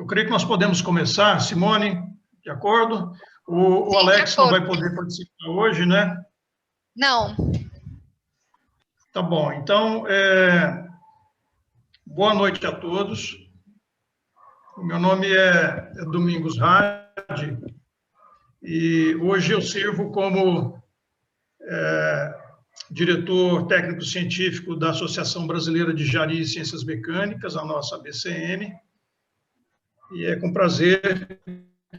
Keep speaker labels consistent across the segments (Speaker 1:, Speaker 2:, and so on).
Speaker 1: Eu creio que nós podemos começar. Simone, de acordo? O
Speaker 2: Sim,
Speaker 1: Alex não vai poder participar hoje, né?
Speaker 2: Não.
Speaker 1: Tá bom. Então, boa noite a todos. O meu nome é Domingos Rade e hoje eu sirvo como diretor técnico-científico da Associação Brasileira de Engenharia e Ciências Mecânicas, a nossa ABCM, e é com prazer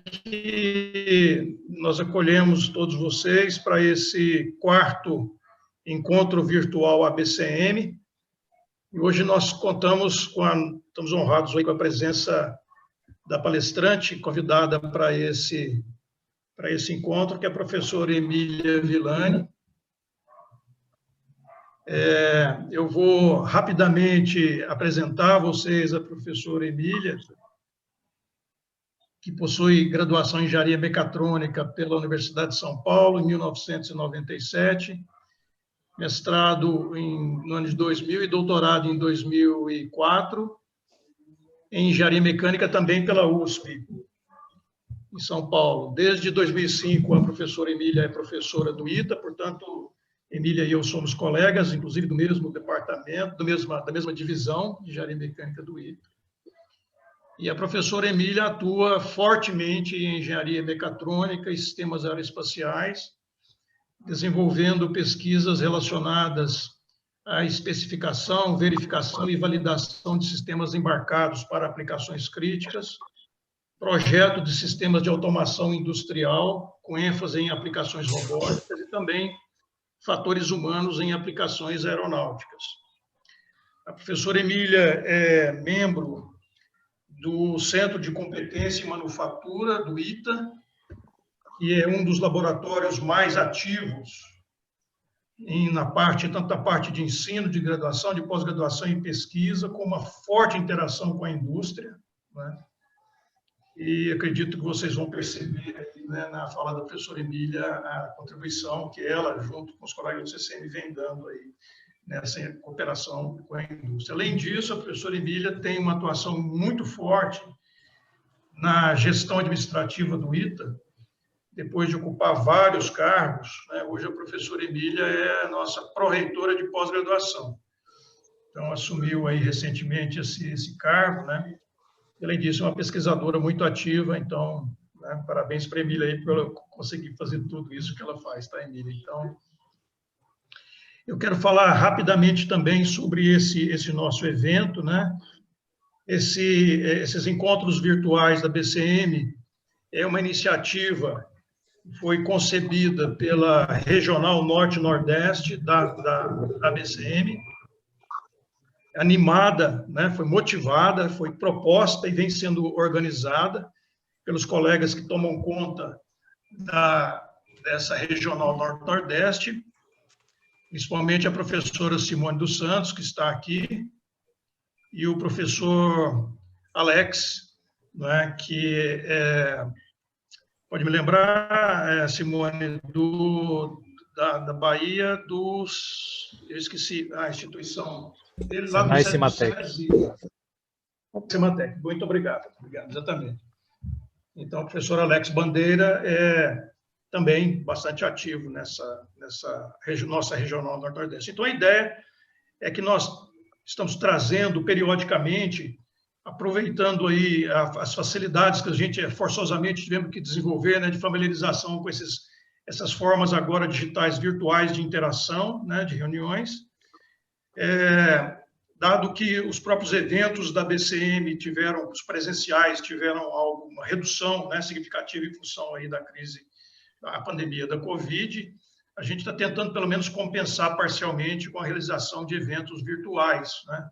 Speaker 1: que nós acolhemos todos vocês para esse quarto encontro virtual ABCM. E hoje nós estamos honrados aí com a presença da palestrante convidada para esse encontro, que é a professora Emília Villani. Eu vou rapidamente apresentar a vocês a professora Emília, que possui graduação em Engenharia Mecatrônica pela Universidade de São Paulo, em 1997, mestrado no ano de 2000 e doutorado em 2004, em Engenharia Mecânica também pela USP, em São Paulo. Desde 2005, a professora Emília é professora do ITA, portanto, Emília e eu somos colegas, inclusive do mesmo departamento, da mesma divisão de Engenharia Mecânica do ITA. E a professora Emília atua fortemente em engenharia mecatrônica e sistemas aeroespaciais, desenvolvendo pesquisas relacionadas à especificação, verificação e validação de sistemas embarcados para aplicações críticas, projeto de sistemas de automação industrial, com ênfase em aplicações robóticas e também fatores humanos em aplicações aeronáuticas. A professora Emília é membro do Centro de Competência em Manufatura, do ITA, que é um dos laboratórios mais ativos tanto na parte de ensino, de graduação, de pós-graduação e pesquisa, com uma forte interação com a indústria, né? E acredito que vocês vão perceber aqui, né, na fala da professora Emília, a contribuição que ela, junto com os colegas do CCM, vem dando aí nessa cooperação com a indústria. Além disso, a professora Emília tem uma atuação muito forte na gestão administrativa do ITA, depois de ocupar vários cargos, né? Hoje a professora Emília é a nossa pró-reitora de pós-graduação. Então, assumiu aí recentemente esse cargo, né? Além disso, é uma pesquisadora muito ativa, então, né, parabéns para a Emília aí por ela conseguir fazer tudo isso que ela faz, tá, Emília? Então, eu quero falar rapidamente também sobre esse nosso evento, né? Esses encontros virtuais da BCM é uma iniciativa que foi concebida pela Regional Norte-Nordeste da BCM, animada, né? Foi motivada, foi proposta e vem sendo organizada pelos colegas que tomam conta dessa Regional Norte-Nordeste, principalmente a professora Simone dos Santos, que está aqui, e o professor Alex, né, que pode me lembrar, Simone, da Bahia, eu esqueci a instituição dele, lá do
Speaker 3: Cimatec.
Speaker 1: Cimatec, muito obrigado, exatamente. Então, o professor Alex Bandeira é também bastante ativo nessa nossa Regional Nordeste. Então, a ideia é que nós estamos trazendo periodicamente, aproveitando aí as facilidades que a gente forçosamente tivemos que desenvolver, né, de familiarização com essas formas agora digitais virtuais de interação, né, de reuniões, dado que os próprios eventos da BCM os presenciais tiveram uma redução, né, significativa em função aí da crise, da pandemia da Covid, a gente está tentando, pelo menos, compensar parcialmente com a realização de eventos virtuais, né?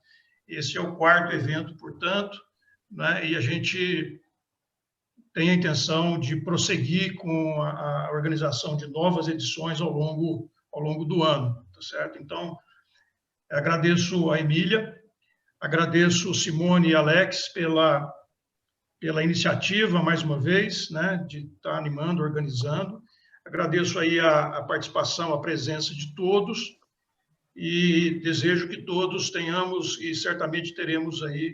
Speaker 1: Esse é o quarto evento, portanto, né? E a gente tem a intenção de prosseguir com a organização de novas edições ao longo do ano, tá certo? Então, agradeço a Emília, agradeço Simone e Alex pela iniciativa, mais uma vez, né, de estar animando, organizando. Agradeço aí a participação, a presença de todos e desejo que todos tenhamos e certamente teremos aí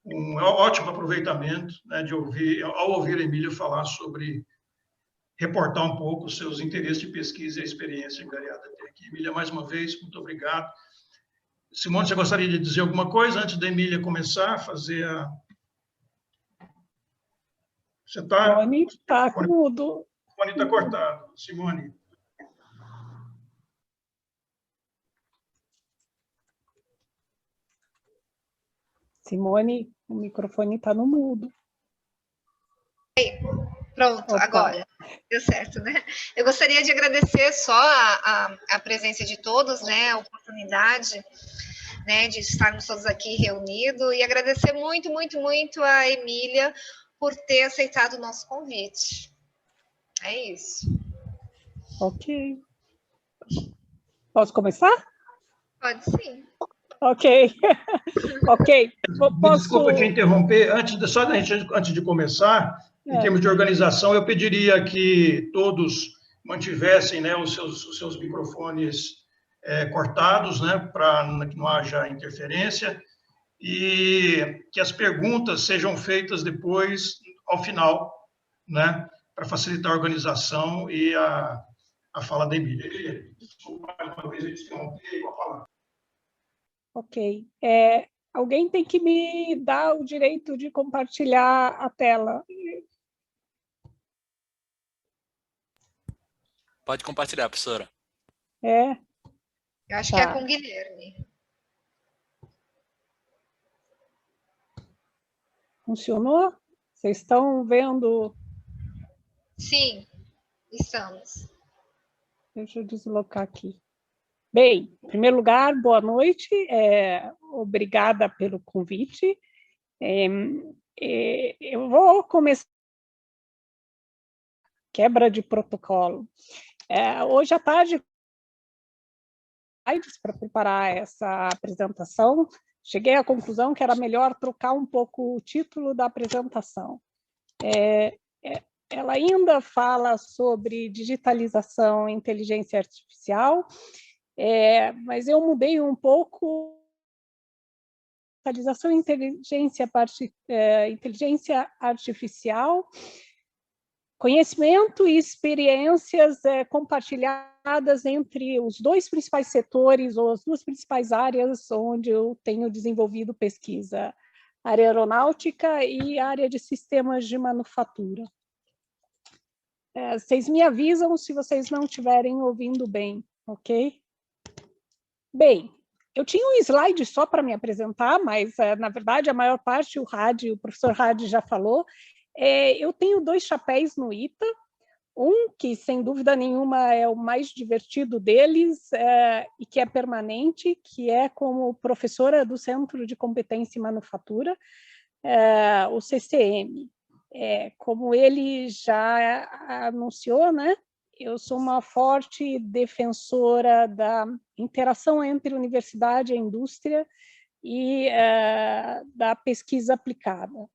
Speaker 1: um ótimo aproveitamento, né, ao ouvir a Emília falar sobre, reportar um pouco os seus interesses de pesquisa e a experiência angariada até aqui. Emília, mais uma vez, muito obrigado. Simone, você gostaria de dizer alguma coisa antes da Emília começar a fazer a... Você está...
Speaker 2: Simone está mudo.
Speaker 1: O fone está cortado. Simone.
Speaker 2: Simone, o microfone está no mudo.
Speaker 3: Pronto, opa. Agora deu certo, né? Eu gostaria de agradecer só a presença de todos, né? A oportunidade, né, de estarmos todos aqui reunidos e agradecer muito, muito, muito a Emília por ter aceitado o nosso convite. É isso.
Speaker 2: Ok. Posso começar?
Speaker 3: Pode sim.
Speaker 2: Ok. Ok.
Speaker 1: Desculpa te interromper. Antes de começar, em termos de organização, eu pediria que todos mantivessem, né, os seus microfones cortados, né, para que não haja interferência, e que as perguntas sejam feitas depois, ao final, né, para facilitar a organização e a fala da Emília. Desculpa, mais uma vez eu te interrompi, vou falar.
Speaker 2: Ok. Alguém tem que me dar o direito de compartilhar a tela.
Speaker 4: Pode compartilhar, professora.
Speaker 3: Eu acho que é com o Guilherme.
Speaker 2: Funcionou? Vocês estão vendo?
Speaker 3: Sim, estamos.
Speaker 2: Deixa eu deslocar aqui. Bem, em primeiro lugar, boa noite. Obrigada pelo convite. Eu vou começar quebra de protocolo. Hoje à tarde, para preparar essa apresentação, cheguei à conclusão que era melhor trocar um pouco o título da apresentação. Ela ainda fala sobre digitalização e inteligência artificial, mas eu mudei um pouco. Digitalização e inteligência artificial, conhecimento e experiências compartilhadas entre os dois principais setores ou as duas principais áreas onde eu tenho desenvolvido pesquisa, a área aeronáutica e a área de sistemas de manufatura. Vocês me avisam se vocês não estiverem ouvindo bem, ok? Bem, eu tinha um slide só para me apresentar, mas, na verdade, a maior parte, o professor Hadi já falou. Eu tenho 2 chapéus no ITA, um que, sem dúvida nenhuma, é o mais divertido deles e que é permanente, que é como professora do Centro de Competência em Manufatura, o CCM. Como ele já anunciou, né? Eu sou uma forte defensora da interação entre universidade e indústria e da pesquisa aplicada.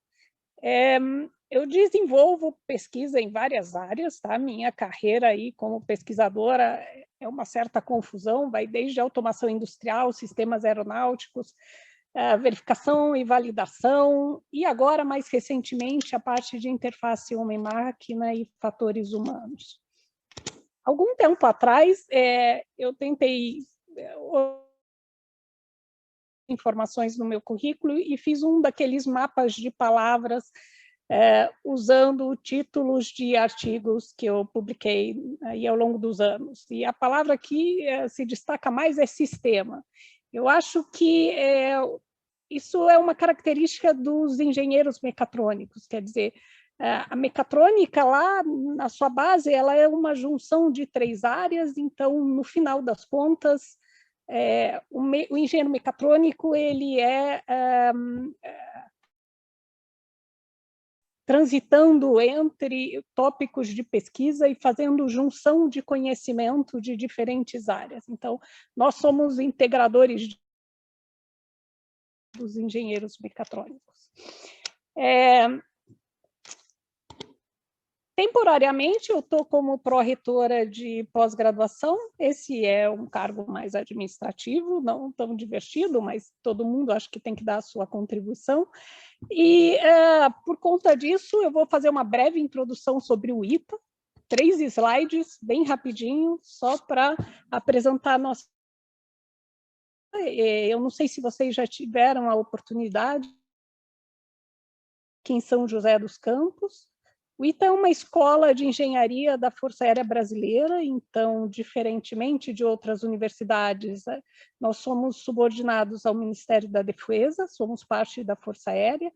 Speaker 2: Eu desenvolvo pesquisa em várias áreas, tá? Minha carreira aí como pesquisadora é uma certa confusão, vai desde automação industrial, sistemas aeronáuticos, verificação e validação, e agora, mais recentemente, a parte de interface homem-máquina e fatores humanos. Algum tempo atrás, eu tentei informações no meu currículo e fiz um daqueles mapas de palavras usando títulos de artigos que eu publiquei aí ao longo dos anos. E a palavra que se destaca mais é sistema. Eu acho que isso é uma característica dos engenheiros mecatrônicos, quer dizer, a mecatrônica lá, na sua base, ela é uma junção de 3 áreas, então, no final das contas, o engenheiro mecatrônico ele transitando entre tópicos de pesquisa e fazendo junção de conhecimento de diferentes áreas. Então, nós somos integradores dos engenheiros mecatrônicos. Temporariamente, eu estou como pró-reitora de pós-graduação. Esse é um cargo mais administrativo, não tão divertido, mas todo mundo acho que tem que dar a sua contribuição. E, por conta disso, eu vou fazer uma breve introdução sobre o ITA, 3 slides, bem rapidinho, só para apresentar a nossa... Eu não sei se vocês já tiveram a oportunidade aqui em São José dos Campos. O ITA é uma escola de engenharia da Força Aérea Brasileira, então, diferentemente de outras universidades, nós somos subordinados ao Ministério da Defesa, somos parte da Força Aérea.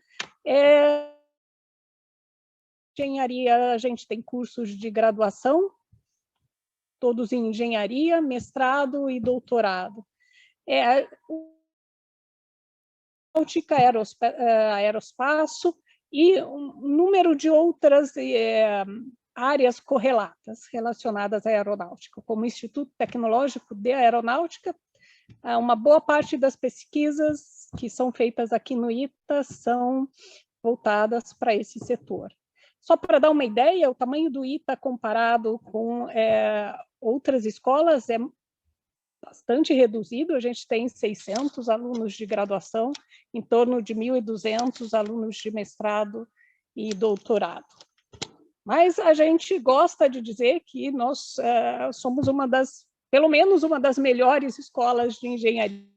Speaker 2: Engenharia, a gente tem cursos de graduação, todos em engenharia, mestrado e doutorado. Náutica, aeroespaço, e um número de outras áreas correlatas relacionadas à aeronáutica, como o Instituto Tecnológico de Aeronáutica. Uma boa parte das pesquisas que são feitas aqui no ITA são voltadas para esse setor. Só para dar uma ideia, o tamanho do ITA comparado com outras escolas é bastante reduzido. A gente tem 600 alunos de graduação, em torno de 1.200 alunos de mestrado e doutorado. Mas a gente gosta de dizer que nós somos pelo menos uma das melhores escolas de engenharia.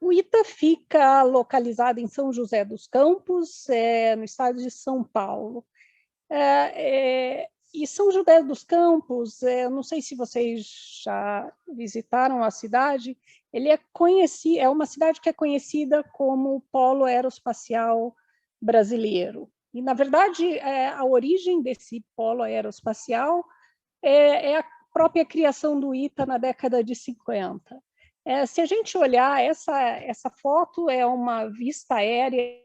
Speaker 2: O ITA fica localizado em São José dos Campos, no estado de São Paulo. E São José dos Campos, eu não sei se vocês já visitaram a cidade, ele é uma cidade que é conhecida como Polo Aeroespacial Brasileiro. E, na verdade, a origem desse polo aeroespacial é a própria criação do ITA na década de 50. Se a gente olhar, essa foto é uma vista aérea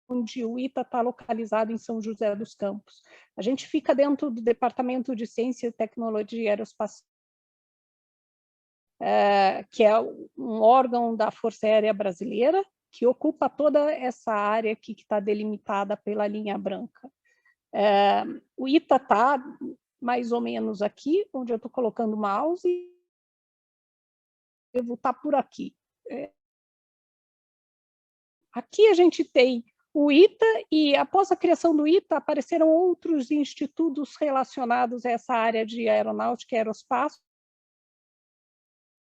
Speaker 2: onde o ITA está localizado em São José dos Campos. A gente fica dentro do Departamento de Ciência e Tecnologia Aeroespacial, que é um órgão da Força Aérea Brasileira, que ocupa toda essa área aqui que está delimitada pela linha branca. O ITA está mais ou menos aqui, onde eu estou colocando o mouse, e eu vou estar por aqui. Aqui a gente tem o ITA, e após a criação do ITA, apareceram outros institutos relacionados a essa área de aeronáutica e aeroespaço.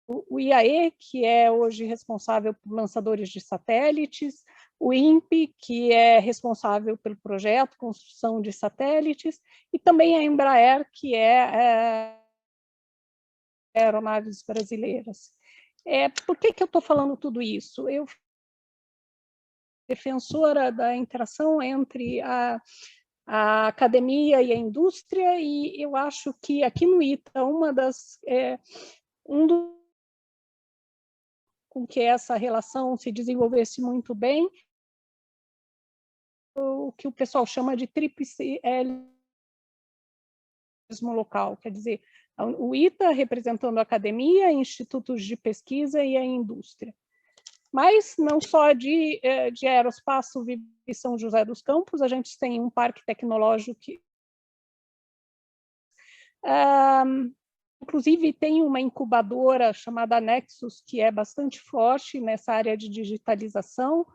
Speaker 2: O IAE, que é hoje responsável por lançadores de satélites, o INPE, que é responsável pelo projeto construção de satélites, e também a Embraer, que é aeronaves brasileiras. Por que eu estou falando tudo isso? Eu defensora da interação entre a academia e a indústria, e eu acho que aqui no ITA, com que essa relação se desenvolvesse muito bem, o que o pessoal chama de tríplice local, quer dizer, o ITA representando a academia, institutos de pesquisa e a indústria. Mas não só de aeroespaço vive São José dos Campos, a gente tem um parque tecnológico que, inclusive, tem uma incubadora chamada Nexus, que é bastante forte nessa área de digitalização,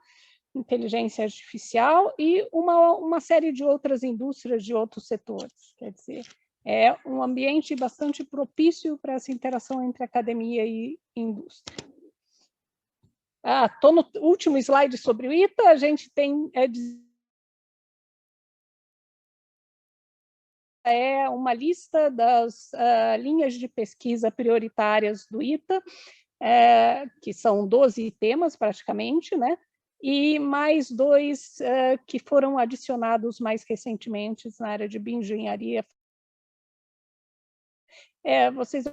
Speaker 2: inteligência artificial e uma série de outras indústrias de outros setores. Quer dizer, é um ambiente bastante propício para essa interação entre academia e indústria. Estou no último slide sobre o ITA, a gente tem uma lista das linhas de pesquisa prioritárias do ITA, que são 12 temas praticamente, né? E mais 2 que foram adicionados mais recentemente na área de bioengenharia. Vocês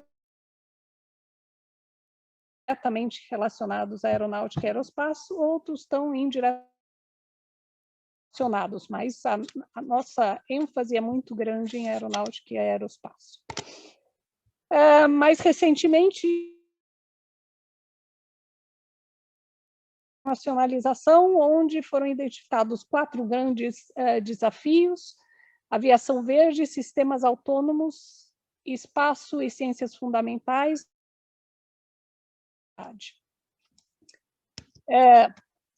Speaker 2: diretamente relacionados à aeronáutica e aeroespaço, outros estão indiretamente relacionados, mas a nossa ênfase é muito grande em aeronáutica e aeroespaço. Mais recentemente, internacionalização, onde foram identificados 4 grandes desafios: aviação verde, sistemas autônomos, espaço e ciências fundamentais.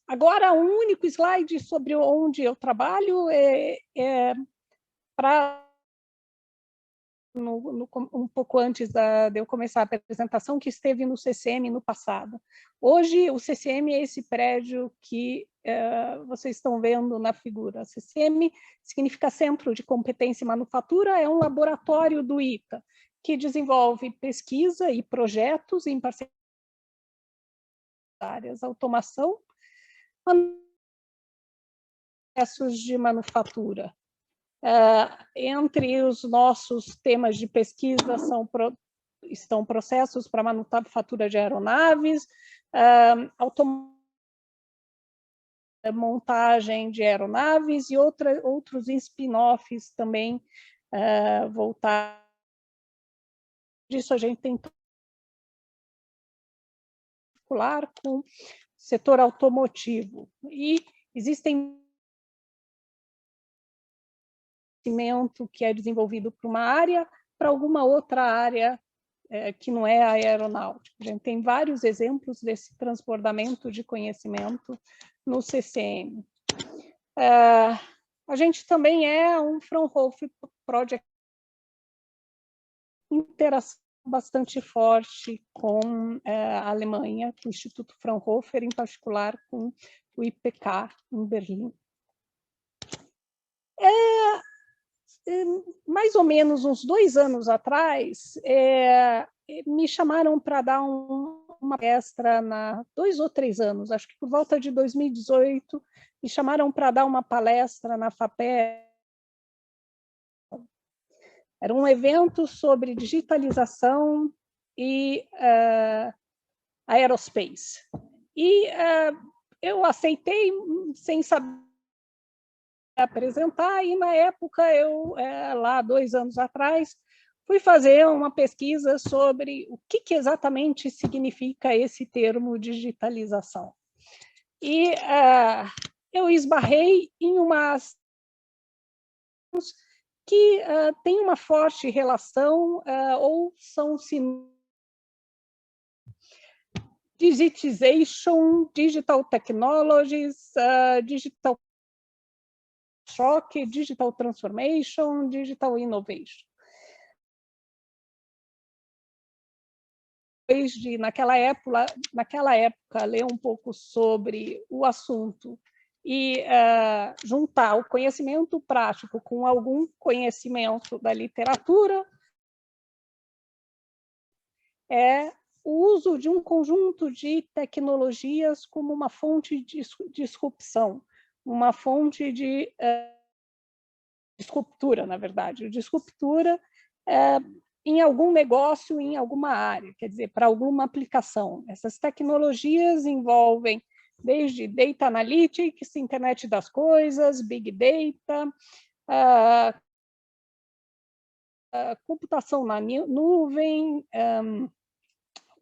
Speaker 2: Agora, um único slide sobre onde eu trabalho para um pouco antes de eu começar a apresentação, que esteve no CCM no passado. Hoje, o CCM é esse prédio que vocês estão vendo na figura. CCM significa Centro de Competência em Manufatura, é um laboratório do ITA, que desenvolve pesquisa e projetos em parceria com áreas, automação, processos de manufatura. Entre os nossos temas de pesquisa estão processos para manufatura de aeronaves, montagem de aeronaves e outros spin-offs também voltados. Disso a gente tem particular com o setor automotivo. E existem que é desenvolvido para uma área, para alguma outra área que não é a aeronáutica. A gente tem vários exemplos desse transbordamento de conhecimento no CCM. A gente também é um Fraunhofer Project, interação bastante forte com a Alemanha, com o Instituto Fraunhofer, em particular com o IPK em Berlim. Mais ou menos uns 2 anos atrás, me chamaram para dar uma palestra, 2 ou 3 anos, acho que por volta de 2018, me chamaram para dar uma palestra na FAPESP. Era um evento sobre digitalização e aerospace. E eu aceitei sem saber apresentar, e na época, lá 2 anos atrás, fui fazer uma pesquisa sobre o que exatamente significa esse termo digitalização. E eu esbarrei em umas que tem uma forte relação, ou são digitization, digital technologies, digital shock, digital transformation, digital innovation. Desde naquela época, ler um pouco sobre o assunto e juntar o conhecimento prático com algum conhecimento da literatura, o uso de um conjunto de tecnologias como uma fonte de disrupção, uma fonte de disruptura, na verdade, disruptura em algum negócio, em alguma área, quer dizer, para alguma aplicação. Essas tecnologias envolvem desde data analytics, internet das coisas, big data, computação na nuvem,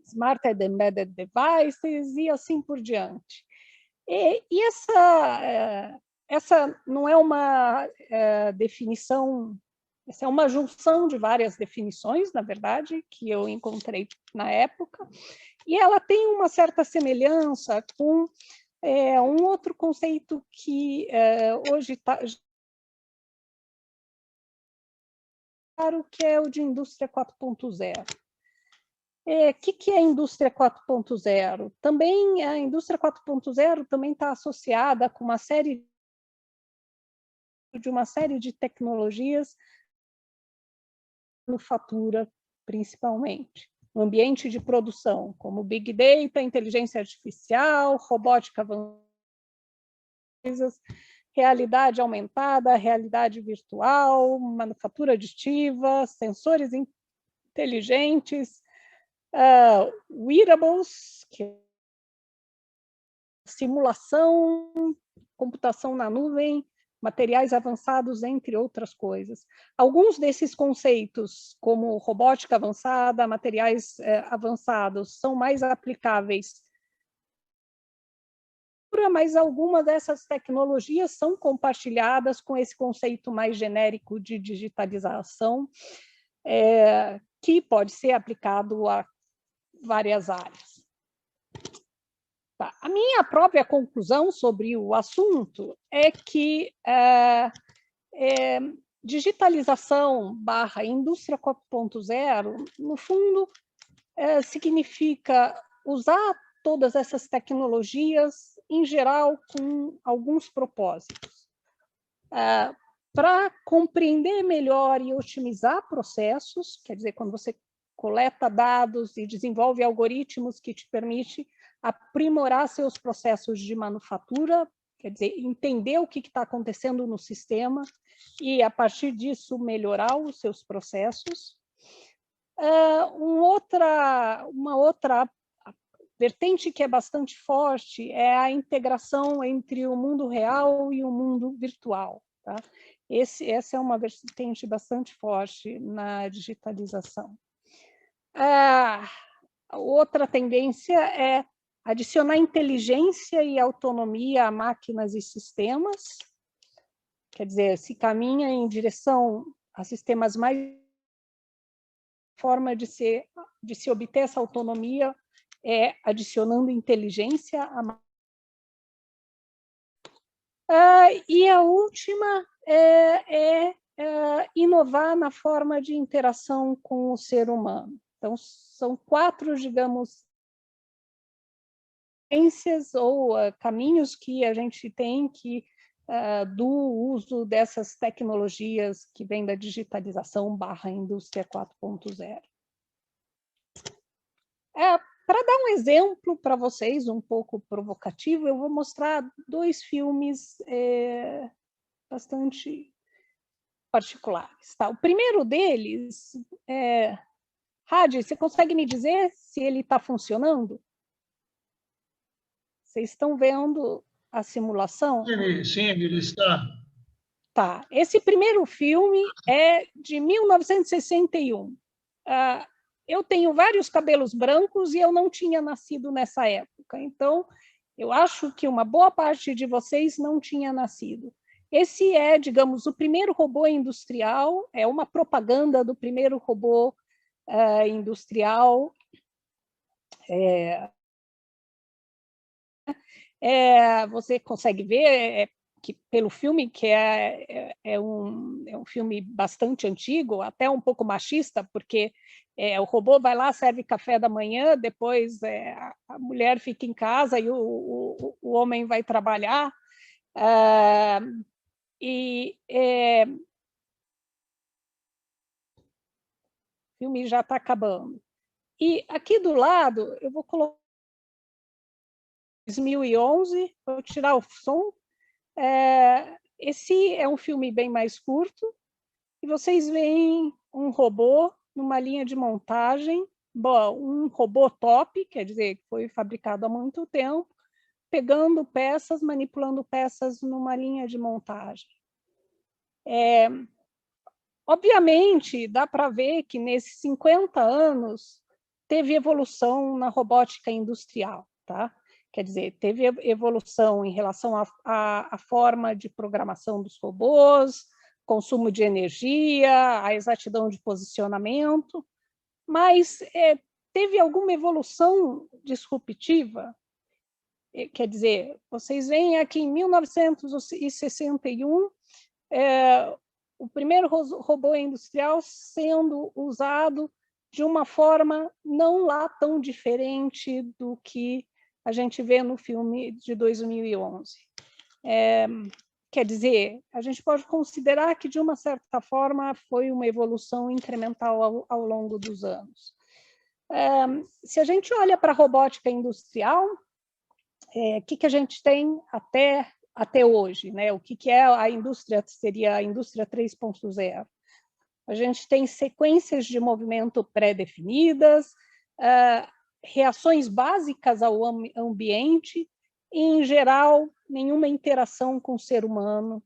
Speaker 2: smart and embedded devices e assim por diante. E essa não é uma definição, essa é uma junção de várias definições, na verdade, que eu encontrei na época, e ela tem uma certa semelhança com um outro conceito que hoje está claro, que é o de indústria 4.0. O que é a indústria 4.0? Também a indústria 4.0 também está associada com uma série de tecnologias, manufatura, principalmente, no ambiente de produção, como Big Data, inteligência artificial, robótica avançada, realidade aumentada, realidade virtual, manufatura aditiva, sensores inteligentes, wearables, simulação, computação na nuvem, materiais avançados, entre outras coisas. Alguns desses conceitos, como robótica avançada, materiais avançados, são mais aplicáveis mas algumas dessas tecnologias são compartilhadas com esse conceito mais genérico de digitalização, que pode ser aplicado a várias áreas. Tá. A minha própria conclusão sobre o assunto é que digitalização / indústria 4.0, no fundo, significa usar todas essas tecnologias, em geral, com alguns propósitos. Para compreender melhor e otimizar processos, quer dizer, quando você coleta dados e desenvolve algoritmos que te permitem aprimorar seus processos de manufatura, quer dizer, entender o que está acontecendo no sistema e, a partir disso, melhorar os seus processos. Uma outra vertente que é bastante forte é a integração entre o mundo real e o mundo virtual. Tá? Essa é uma vertente bastante forte na digitalização. Outra tendência é adicionar inteligência e autonomia a máquinas e sistemas, quer dizer, se caminha em direção a sistemas mais... forma de se obter essa autonomia é adicionando inteligência a... e a última é inovar na forma de interação com o ser humano. Então, são 4, digamos, ou caminhos que a gente tem do uso dessas tecnologias que vêm da digitalização / indústria 4.0. Para dar um exemplo para vocês, um pouco provocativo, eu vou mostrar 2 filmes bastante particulares. Tá? O primeiro deles Hadi, você consegue me dizer se ele está funcionando? Vocês estão vendo a simulação?
Speaker 1: Sim, ele está.
Speaker 2: Tá. Esse primeiro filme é de 1961. Eu tenho vários cabelos brancos e eu não tinha nascido nessa época. Então, eu acho que uma boa parte de vocês não tinha nascido. Esse é, digamos, o primeiro robô industrial, é uma propaganda do primeiro robô industrial. Você consegue ver que pelo filme, que é um filme bastante antigo, até um pouco machista, porque o robô vai lá, serve café da manhã, depois a mulher fica em casa e o homem vai trabalhar. O filme já está acabando. E aqui do lado, eu vou colocar 2011, vou tirar o som. Esse é um filme bem mais curto, e vocês veem um robô numa linha de montagem, um robô top, quer dizer, que foi fabricado há muito tempo, pegando peças, manipulando peças numa linha de montagem. Obviamente, dá para ver que nesses 50 anos teve evolução na robótica industrial, tá? Quer dizer, teve evolução em relação à forma de programação dos robôs, consumo de energia, a exatidão de posicionamento, mas teve alguma evolução disruptiva. Quer dizer, vocês veem aqui em 1961, o primeiro robô industrial sendo usado de uma forma não lá tão diferente do que a gente vê no filme de 2011. Quer dizer, a gente pode considerar que, de uma certa forma, foi uma evolução incremental ao longo dos anos. Se a gente olha para a robótica industrial, o que a gente tem até hoje, né? O que é a indústria, seria a indústria 3.0? A gente tem sequências de movimento pré-definidas, reações básicas ao ambiente e, em geral, nenhuma interação com o ser humano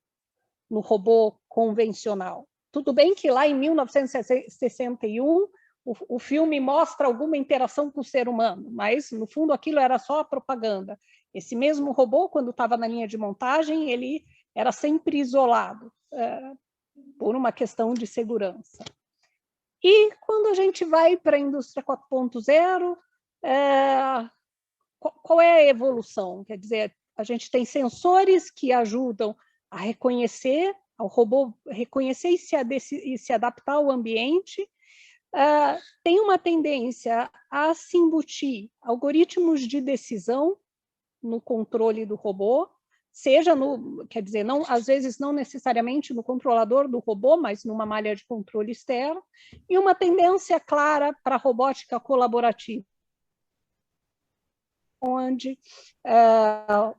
Speaker 2: no robô convencional. Tudo bem que lá em 1961 o filme mostra alguma interação com o ser humano, mas, no fundo, aquilo era só a propaganda. Esse mesmo robô, quando estava na linha de montagem, ele era sempre isolado, por uma questão de segurança. E quando a gente vai para a indústria 4.0, qual é a evolução? Quer dizer, a gente tem sensores que ajudam a reconhecer, ao robô reconhecer e se adaptar ao ambiente. Tem uma tendência a se embutir algoritmos de decisão no controle do robô, seja quer dizer, não, às vezes não necessariamente no controlador do robô, mas numa malha de controle externo, e uma tendência clara para a robótica colaborativa, onde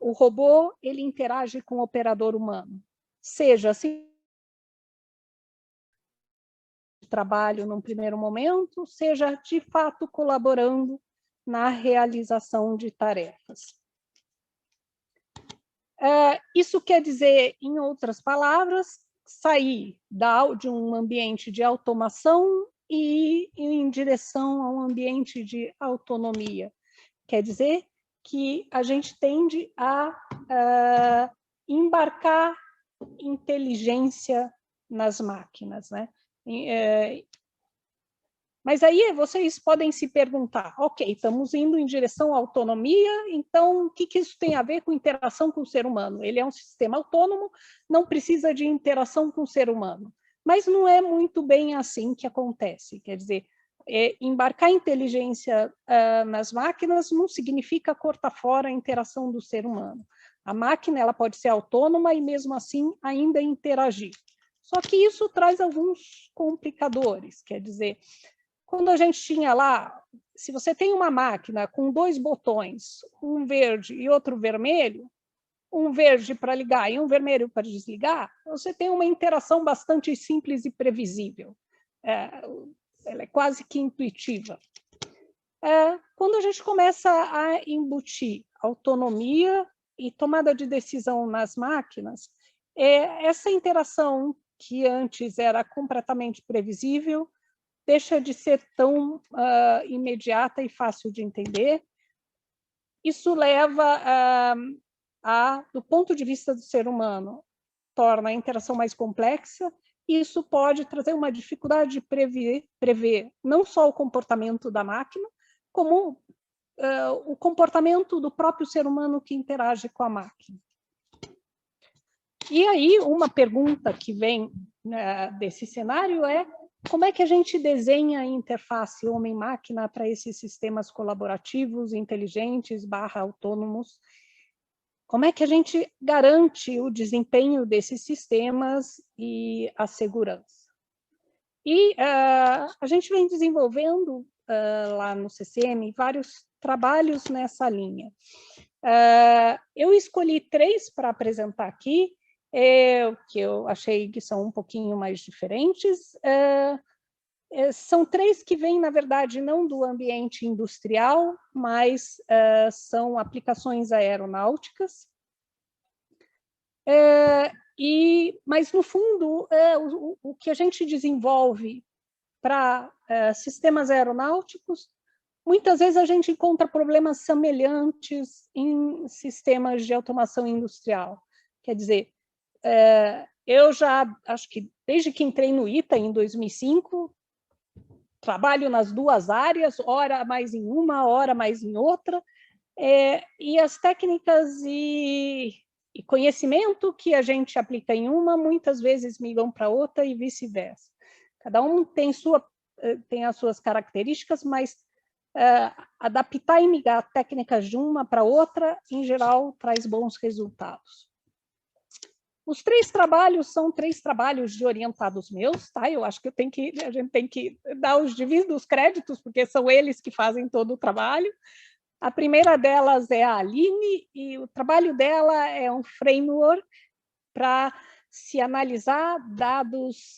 Speaker 2: o robô ele interage com o operador humano, seja assim de trabalho num primeiro momento, seja de fato colaborando na realização de tarefas. Isso quer dizer, em outras palavras, sair de um ambiente de automação e em direção a um ambiente de autonomia. Quer dizer que a gente tende a embarcar inteligência nas máquinas, né? Mas aí vocês podem se perguntar, ok, estamos indo em direção à autonomia, então o que isso tem a ver com interação com o ser humano? Ele é um sistema autônomo, não precisa de interação com o ser humano. Mas não é muito bem assim que acontece, quer dizer, embarcar inteligência nas máquinas não significa cortar fora a interação do ser humano. A máquina ela pode ser autônoma e mesmo assim ainda interagir. Só que isso traz alguns complicadores, quer dizer, quando a gente tinha lá, se você tem uma máquina com 2 botões, um verde e outro vermelho, um verde para ligar e um vermelho para desligar, você tem uma interação bastante simples e previsível. Ela é quase que intuitiva. Quando a gente começa a embutir autonomia e tomada de decisão nas máquinas, essa interação que antes era completamente previsível, deixa de ser tão imediata e fácil de entender. Isso leva do ponto de vista do ser humano, torna a interação mais complexa, e isso pode trazer uma dificuldade de prever não só o comportamento da máquina, como o comportamento do próprio ser humano que interage com a máquina. E aí, uma pergunta que vem desse cenário é como é que a gente desenha a interface homem-máquina para esses sistemas colaborativos, inteligentes, /autônomos? Como é que a gente garante o desempenho desses sistemas e a segurança? E a gente vem desenvolvendo lá no CCM vários trabalhos nessa linha. Eu escolhi 3 para apresentar aqui, que eu achei que são um pouquinho mais diferentes. São 3 que vêm, na verdade, não do ambiente industrial, mas são aplicações aeronáuticas. Mas, no fundo, o que a gente desenvolve para sistemas aeronáuticos, muitas vezes a gente encontra problemas semelhantes em sistemas de automação industrial. Quer dizer, eu já, acho que desde que entrei no ITA, em 2005, trabalho nas 2 áreas, ora mais em uma, ora mais em outra, e as técnicas e conhecimento que a gente aplica em uma, muitas vezes migram para outra e vice-versa. Cada um tem as suas características, mas adaptar e migrar técnicas de uma para outra, em geral, traz bons resultados. Os 3 trabalhos são 3 trabalhos de orientados meus, tá? Eu acho que a gente tem que dar os devidos créditos, porque são eles que fazem todo o trabalho. A primeira delas é a Aline, e o trabalho dela é um framework para se analisar dados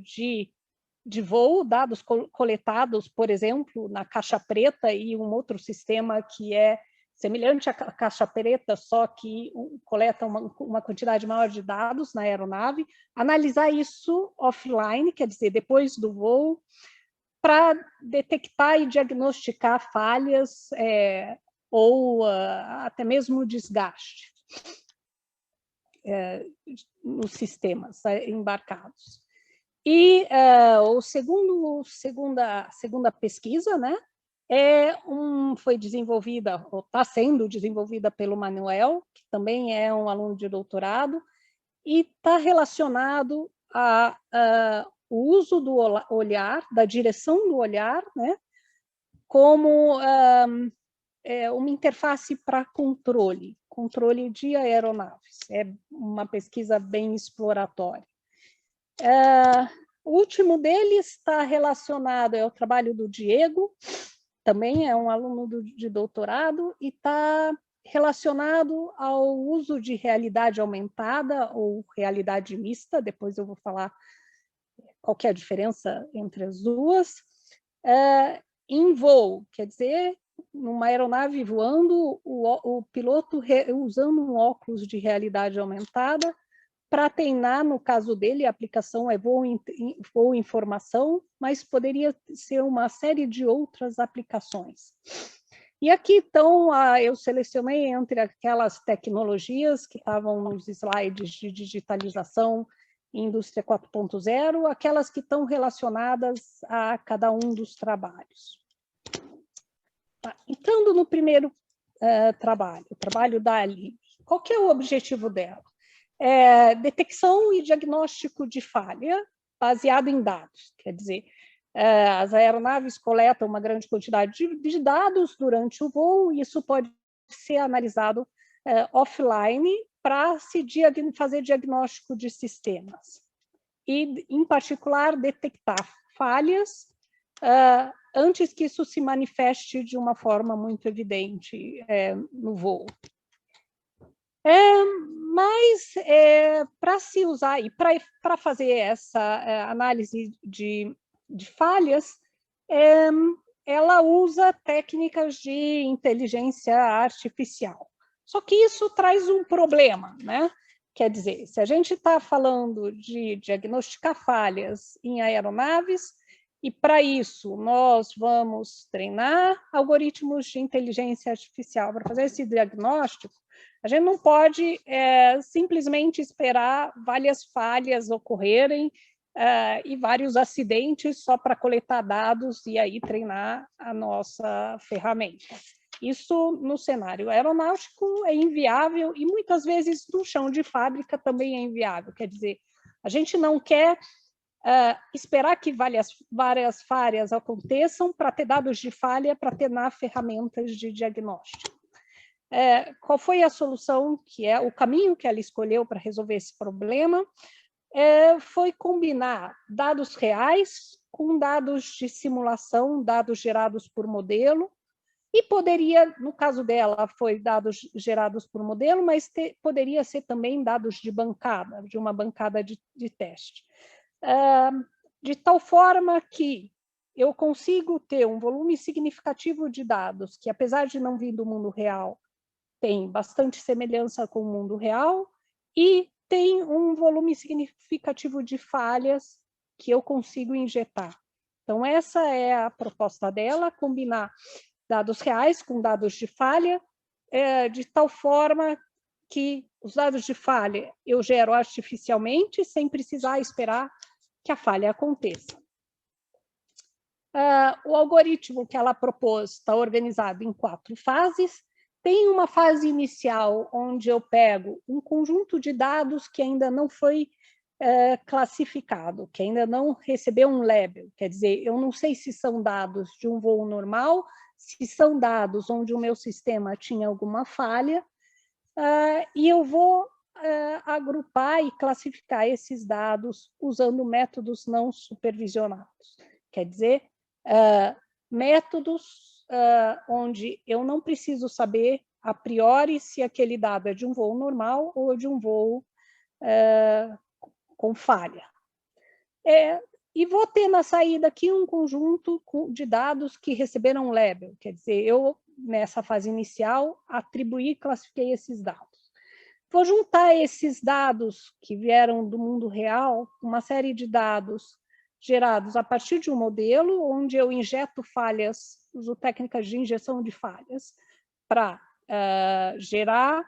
Speaker 2: de voo, dados coletados, por exemplo, na caixa preta, e um outro sistema que é semelhante à caixa preta, só que coleta uma quantidade maior de dados na aeronave, analisar isso offline, quer dizer, depois do voo, para detectar e diagnosticar falhas ou até mesmo desgaste nos sistemas embarcados. E a segunda pesquisa, né, foi desenvolvida, ou está sendo desenvolvida pelo Manuel, que também é um aluno de doutorado, e está relacionado ao uso do olhar, da direção do olhar, né, como uma interface para controle de aeronaves. É uma pesquisa bem exploratória. O último deles está relacionado ao trabalho do Diego, também é um aluno de doutorado, e está relacionado ao uso de realidade aumentada ou realidade mista, depois eu vou falar qual que é a diferença entre as duas, em voo, quer dizer, numa aeronave voando, o piloto usando um óculos de realidade aumentada para treinar, no caso dele, a aplicação é voo em formação, mas poderia ser uma série de outras aplicações. E aqui, então, eu selecionei entre aquelas tecnologias que estavam nos slides de digitalização e indústria 4.0, aquelas que estão relacionadas a cada um dos trabalhos. Entrando no primeiro trabalho, o trabalho da Aline, qual que é o objetivo dela? Detecção e diagnóstico de falha baseado em dados, quer dizer, as aeronaves coletam uma grande quantidade de dados durante o voo, e isso pode ser analisado offline para fazer diagnóstico de sistemas. E, em particular, detectar falhas antes que isso se manifeste de uma forma muito evidente no voo. Mas, para se usar e para fazer essa análise de falhas, ela usa técnicas de inteligência artificial. Só que isso traz um problema, né? Quer dizer, se a gente está falando de diagnosticar falhas em aeronaves, e para isso nós vamos treinar algoritmos de inteligência artificial para fazer esse diagnóstico, a gente não pode simplesmente esperar várias falhas ocorrerem e vários acidentes só para coletar dados e aí treinar a nossa ferramenta. Isso, no cenário aeronáutico, é inviável e, muitas vezes, no chão de fábrica também é inviável. Quer dizer, a gente não quer esperar que várias falhas aconteçam para ter dados de falha, para treinar ferramentas de diagnóstico. Qual foi a solução, que é o caminho que ela escolheu para resolver esse problema? Foi combinar dados reais com dados de simulação, dados gerados por modelo, e poderia, no caso dela, foi dados gerados por modelo, mas poderia ser também dados de bancada, de uma bancada de teste. De tal forma que eu consigo ter um volume significativo de dados, que apesar de não vir do mundo real, tem bastante semelhança com o mundo real, e tem um volume significativo de falhas que eu consigo injetar. Então, essa é a proposta dela, combinar dados reais com dados de falha, de tal forma que os dados de falha eu gero artificialmente, sem precisar esperar que a falha aconteça. O algoritmo que ela propôs está organizado em 4 fases. Tem uma fase inicial, onde eu pego um conjunto de dados que ainda não foi classificado, que ainda não recebeu um label. Quer dizer, eu não sei se são dados de um voo normal, se são dados onde o meu sistema tinha alguma falha, e eu vou agrupar e classificar esses dados usando métodos não supervisionados. Quer dizer, métodos onde eu não preciso saber a priori se aquele dado é de um voo normal ou de um voo com falha. E vou ter na saída aqui um conjunto de dados que receberam um label, quer dizer, eu, nessa fase inicial, atribuí e classifiquei esses dados. Vou juntar esses dados que vieram do mundo real, uma série de dados gerados a partir de um modelo onde eu injeto falhas, uso técnicas de injeção de falhas para gerar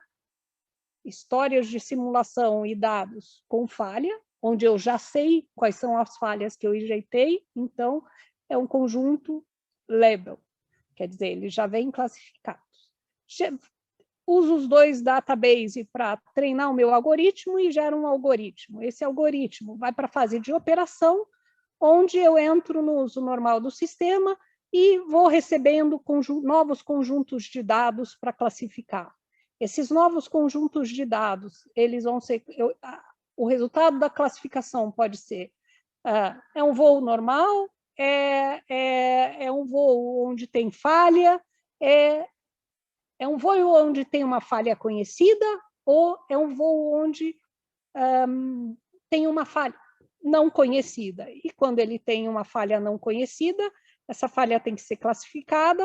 Speaker 2: histórias de simulação e dados com falha, onde eu já sei quais são as falhas que eu injetei, então é um conjunto label, quer dizer, eles já vêm classificados. Uso os dois databases para treinar o meu algoritmo e gero um algoritmo. Esse algoritmo vai para a fase de operação, onde eu entro no uso normal do sistema e vou recebendo novos conjuntos de dados para classificar. Esses novos conjuntos de dados, eles vão ser... o resultado da classificação pode ser é um voo normal, é um voo onde tem falha, é um voo onde tem uma falha conhecida, ou é um voo onde tem uma falha não conhecida. E quando ele tem uma falha não conhecida, essa falha tem que ser classificada,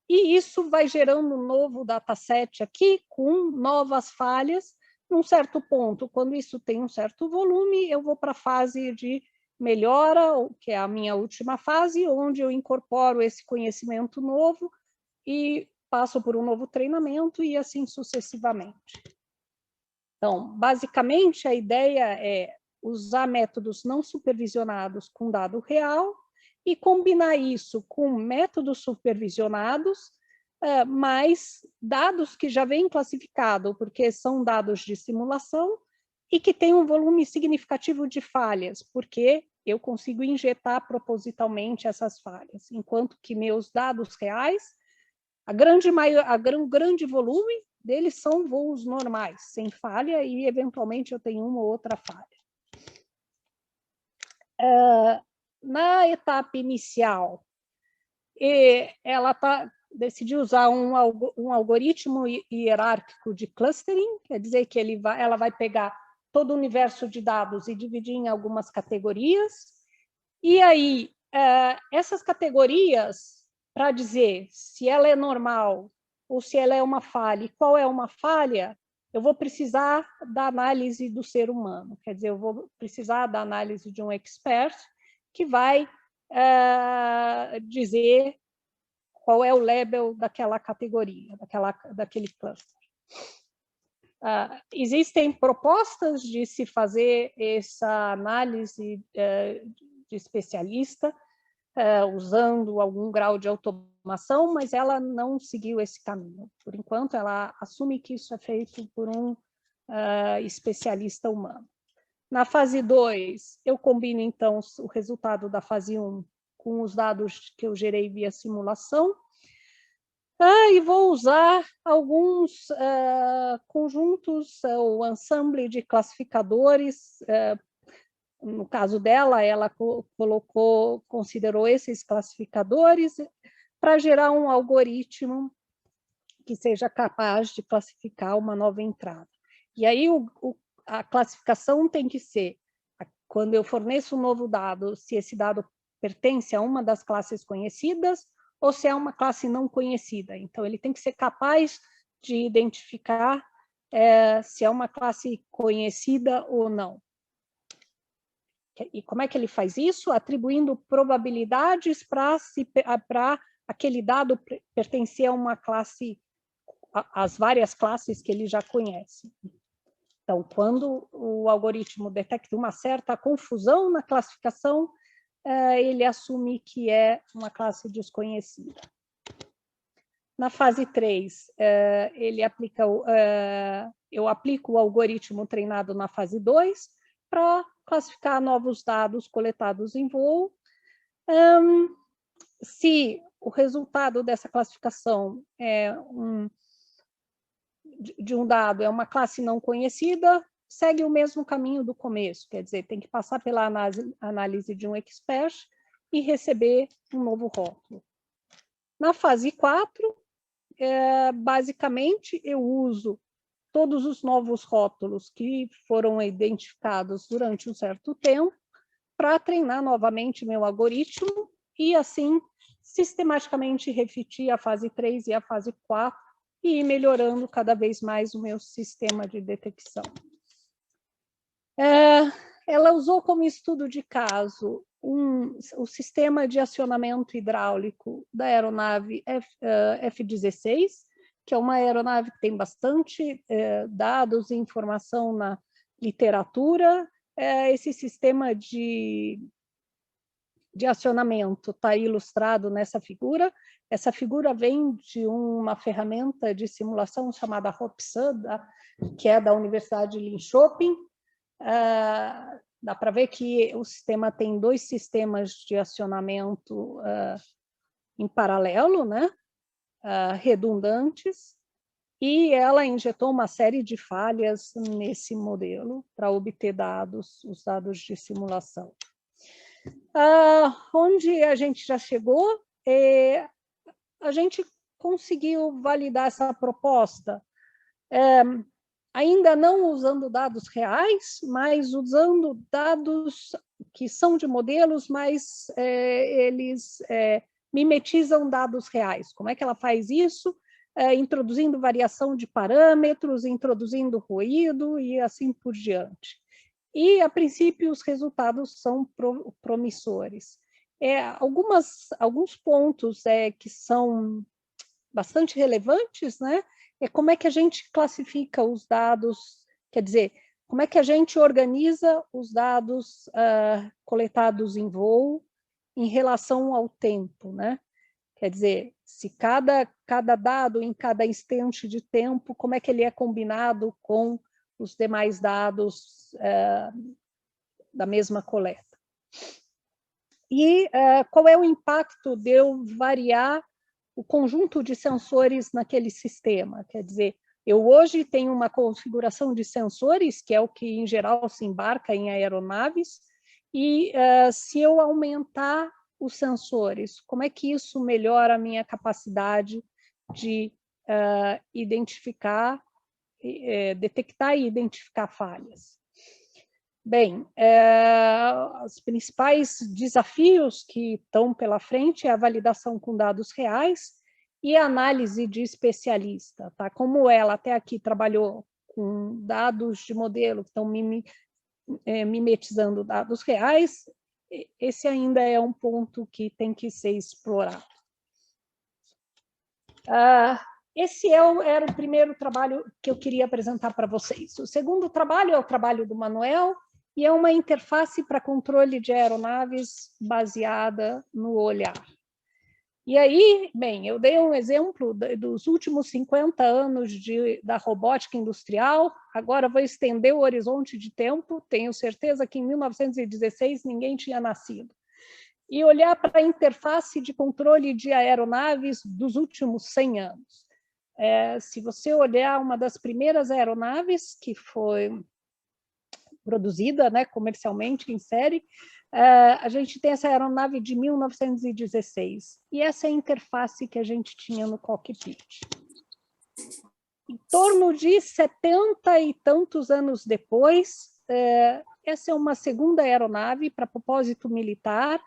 Speaker 2: e isso vai gerando um novo dataset aqui, com novas falhas. Num certo ponto, quando isso tem um certo volume, eu vou para a fase de melhora, que é a minha última fase, onde eu incorporo esse conhecimento novo e passo por um novo treinamento e assim sucessivamente. Então, basicamente, a ideia é usar métodos não supervisionados com dado real e combinar isso com métodos supervisionados, mas dados que já vêm classificados, porque são dados de simulação e que têm um volume significativo de falhas, porque eu consigo injetar propositalmente essas falhas, enquanto que meus dados reais, o grande volume deles são voos normais, sem falha, e eventualmente eu tenho uma ou outra falha. Na etapa inicial, ela decidiu usar um algoritmo hierárquico de clustering, quer dizer que ela vai pegar todo o universo de dados e dividir em algumas categorias, e aí essas categorias, para dizer se ela é normal ou se ela é uma falha e qual é uma falha, eu vou precisar da análise do ser humano, quer dizer, eu vou precisar da análise de um expert que vai dizer qual é o label daquela categoria, daquele cluster. Existem propostas de se fazer essa análise de especialista, usando algum grau de automação, mas ela não seguiu esse caminho. Por enquanto, ela assume que isso é feito por um especialista humano. Na fase 2, eu combino, então, o resultado da fase 1 com os dados que eu gerei via simulação, e vou usar alguns conjuntos, o ensemble de classificadores. No caso dela, ela considerou esses classificadores para gerar um algoritmo que seja capaz de classificar uma nova entrada. E aí a classificação tem que ser, quando eu forneço um novo dado, se esse dado pertence a uma das classes conhecidas ou se é uma classe não conhecida. Então, ele tem que ser capaz de identificar se é uma classe conhecida ou não. E como é que ele faz isso? Atribuindo probabilidades para aquele dado pertencer a uma classe, às várias classes que ele já conhece. Então, quando o algoritmo detecta uma certa confusão na classificação, ele assume que é uma classe desconhecida. Na fase 3, eu aplico o algoritmo treinado na fase 2 para classificar novos dados coletados em voo. Se o resultado dessa classificação de um dado é uma classe não conhecida, segue o mesmo caminho do começo, quer dizer, tem que passar pela análise de um expert e receber um novo rótulo. Na fase 4, basicamente, eu uso todos os novos rótulos que foram identificados durante um certo tempo para treinar novamente meu algoritmo e, assim, sistematicamente repetir a fase 3 e a fase 4 e ir melhorando cada vez mais o meu sistema de detecção. ela usou como estudo de caso o sistema de acionamento hidráulico da aeronave F-16, que é uma aeronave que tem bastante dados e informação na literatura. Esse sistema de acionamento está ilustrado nessa figura. Essa figura vem de uma ferramenta de simulação chamada HOPSA, que é da Universidade de Linköping. Dá para ver que o sistema tem 2 sistemas de acionamento em paralelo, né? Redundantes, e ela injetou uma série de falhas nesse modelo para obter os dados de simulação. Onde a gente já chegou, a gente conseguiu validar essa proposta, ainda não usando dados reais, mas usando dados que são de modelos, mas eles mimetizam dados reais. Como é que ela faz isso? Introduzindo variação de parâmetros, introduzindo ruído e assim por diante. E, a princípio, os resultados são promissores. Alguns pontos que são bastante relevantes, né? Como é que a gente classifica os dados, quer dizer, como é que a gente organiza os dados coletados em voo em relação ao tempo, né? Quer dizer, se cada dado em cada instante de tempo, como é que ele é combinado com os demais dados da mesma coleta. E qual é o impacto de eu variar o conjunto de sensores naquele sistema? Quer dizer, eu hoje tenho uma configuração de sensores, que é o que, em geral, se embarca em aeronaves, e se eu aumentar os sensores, como é que isso melhora a minha capacidade de detectar e identificar falhas? Bem, os principais desafios que estão pela frente é a validação com dados reais e a análise de especialista, tá? Como ela até aqui trabalhou com dados de modelo que estão mimetizando dados reais, esse ainda é um ponto que tem que ser explorado. Esse era o primeiro trabalho que eu queria apresentar para vocês. O segundo trabalho é o trabalho do Manuel, e é uma interface para controle de aeronaves baseada no olhar. E aí, bem, eu dei um exemplo dos últimos 50 anos da robótica industrial, agora vou estender o horizonte de tempo, tenho certeza que em 1916 ninguém tinha nascido. E olhar para a interface de controle de aeronaves dos últimos 100 anos. Se você olhar uma das primeiras aeronaves que foi produzida, né, comercialmente em série, a gente tem essa aeronave de 1916, e essa é a interface que a gente tinha no cockpit. Em torno de 70 e tantos anos depois, essa é uma segunda aeronave para propósito militar.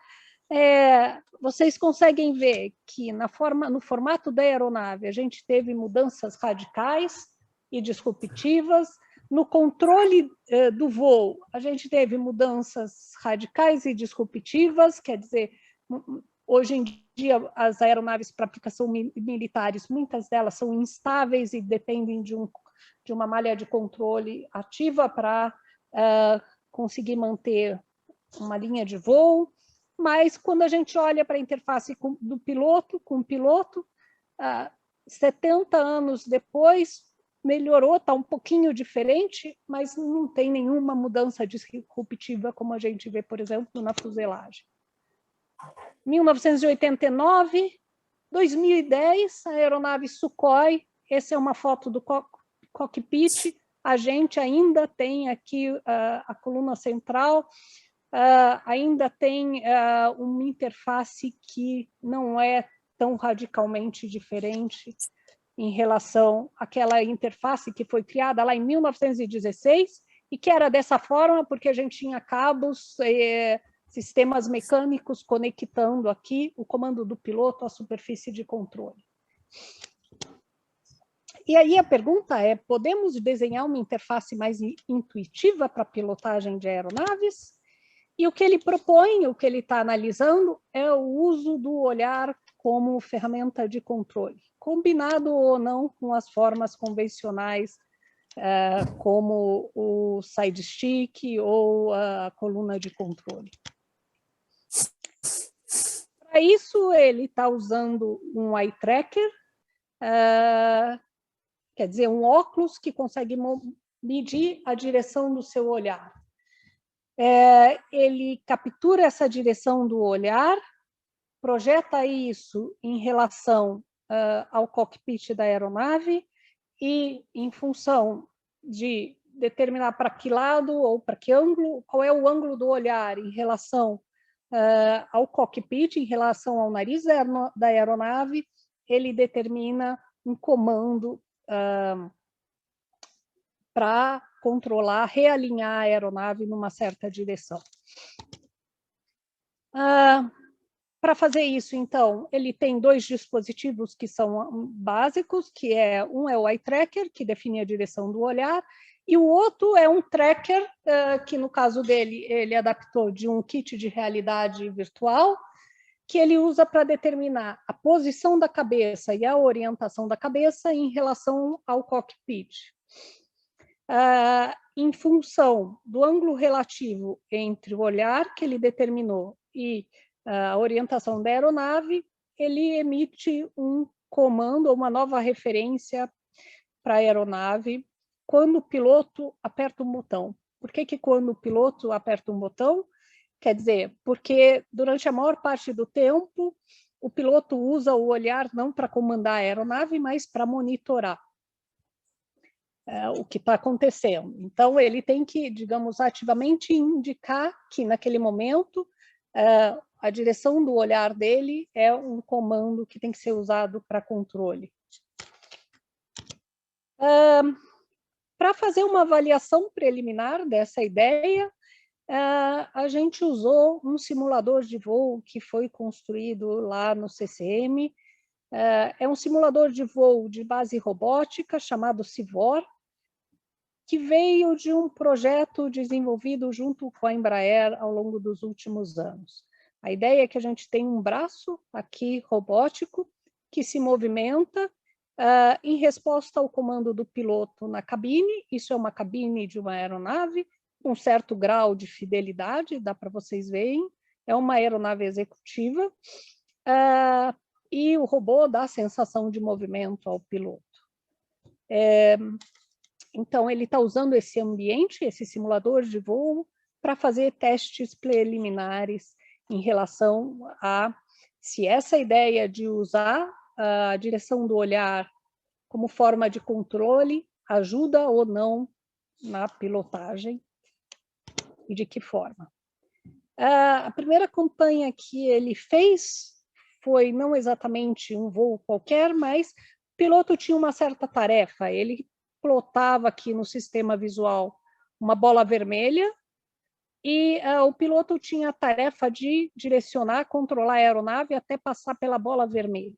Speaker 2: Vocês conseguem ver que no formato da aeronave a gente teve mudanças radicais e disruptivas. No controle do voo, a gente teve mudanças radicais e disruptivas, quer dizer, hoje em dia as aeronaves para aplicação militares, muitas delas são instáveis e dependem de uma malha de controle ativa para conseguir manter uma linha de voo, mas quando a gente olha para a interface do piloto, com o piloto, 70 anos depois, melhorou, está um pouquinho diferente, mas não tem nenhuma mudança disruptiva como a gente vê, por exemplo, na fuselagem. 1989, 2010, a aeronave Sukhoi, essa é uma foto do cockpit, a gente ainda tem aqui a coluna central, ainda tem uma interface que não é tão radicalmente diferente em relação àquela interface que foi criada lá em 1916 e que era dessa forma porque a gente tinha cabos, sistemas mecânicos conectando aqui o comando do piloto à superfície de controle. E aí a pergunta é, podemos desenhar uma interface mais intuitiva para pilotagem de aeronaves? E o que ele propõe, o que ele está analisando, é o uso do olhar como ferramenta de controle, combinado ou não com as formas convencionais, como o side stick ou a coluna de controle. Para isso, ele está usando um eye tracker, quer dizer, um óculos que consegue medir a direção do seu olhar. Ele captura essa direção do olhar, projeta isso em relação ao cockpit da aeronave e, em função de determinar para que lado ou para que ângulo, qual é o ângulo do olhar em relação ao cockpit, em relação ao nariz da aeronave, ele determina um comando para controlar, realinhar a aeronave numa certa direção. Para fazer isso, então, ele tem dois dispositivos que são básicos, um é o eye tracker, que define a direção do olhar, e o outro é um tracker, que no caso dele, ele adaptou de um kit de realidade virtual, que ele usa para determinar a posição da cabeça e a orientação da cabeça em relação ao cockpit. Em função do ângulo relativo entre o olhar que ele determinou e a orientação da aeronave, ele emite um comando ou uma nova referência para a aeronave quando o piloto aperta um botão. Por que quando o piloto aperta um botão? Quer dizer, porque durante a maior parte do tempo, o piloto usa o olhar não para comandar a aeronave, mas para monitorar o que está acontecendo. Então, ele tem que, digamos, ativamente indicar que, naquele momento, a direção do olhar dele é um comando que tem que ser usado para controle. Para fazer uma avaliação preliminar dessa ideia, a gente usou um simulador de voo que foi construído lá no CCM. É um simulador de voo de base robótica chamado CIVOR, que veio de um projeto desenvolvido junto com a Embraer ao longo dos últimos anos. A ideia é que a gente tem um braço aqui robótico que se movimenta em resposta ao comando do piloto na cabine. Isso é uma cabine de uma aeronave, com um certo grau de fidelidade, dá para vocês verem. É uma aeronave executiva e o robô dá a sensação de movimento ao piloto. Então, ele está usando esse ambiente, esse simulador de voo, para fazer testes preliminares em relação a se essa ideia de usar a direção do olhar como forma de controle ajuda ou não na pilotagem e de que forma. A primeira campanha que ele fez foi não exatamente um voo qualquer, mas o piloto tinha uma certa tarefa. Ele plotava aqui no sistema visual uma bola vermelha e o piloto tinha a tarefa de direcionar, controlar a aeronave até passar pela bola vermelha.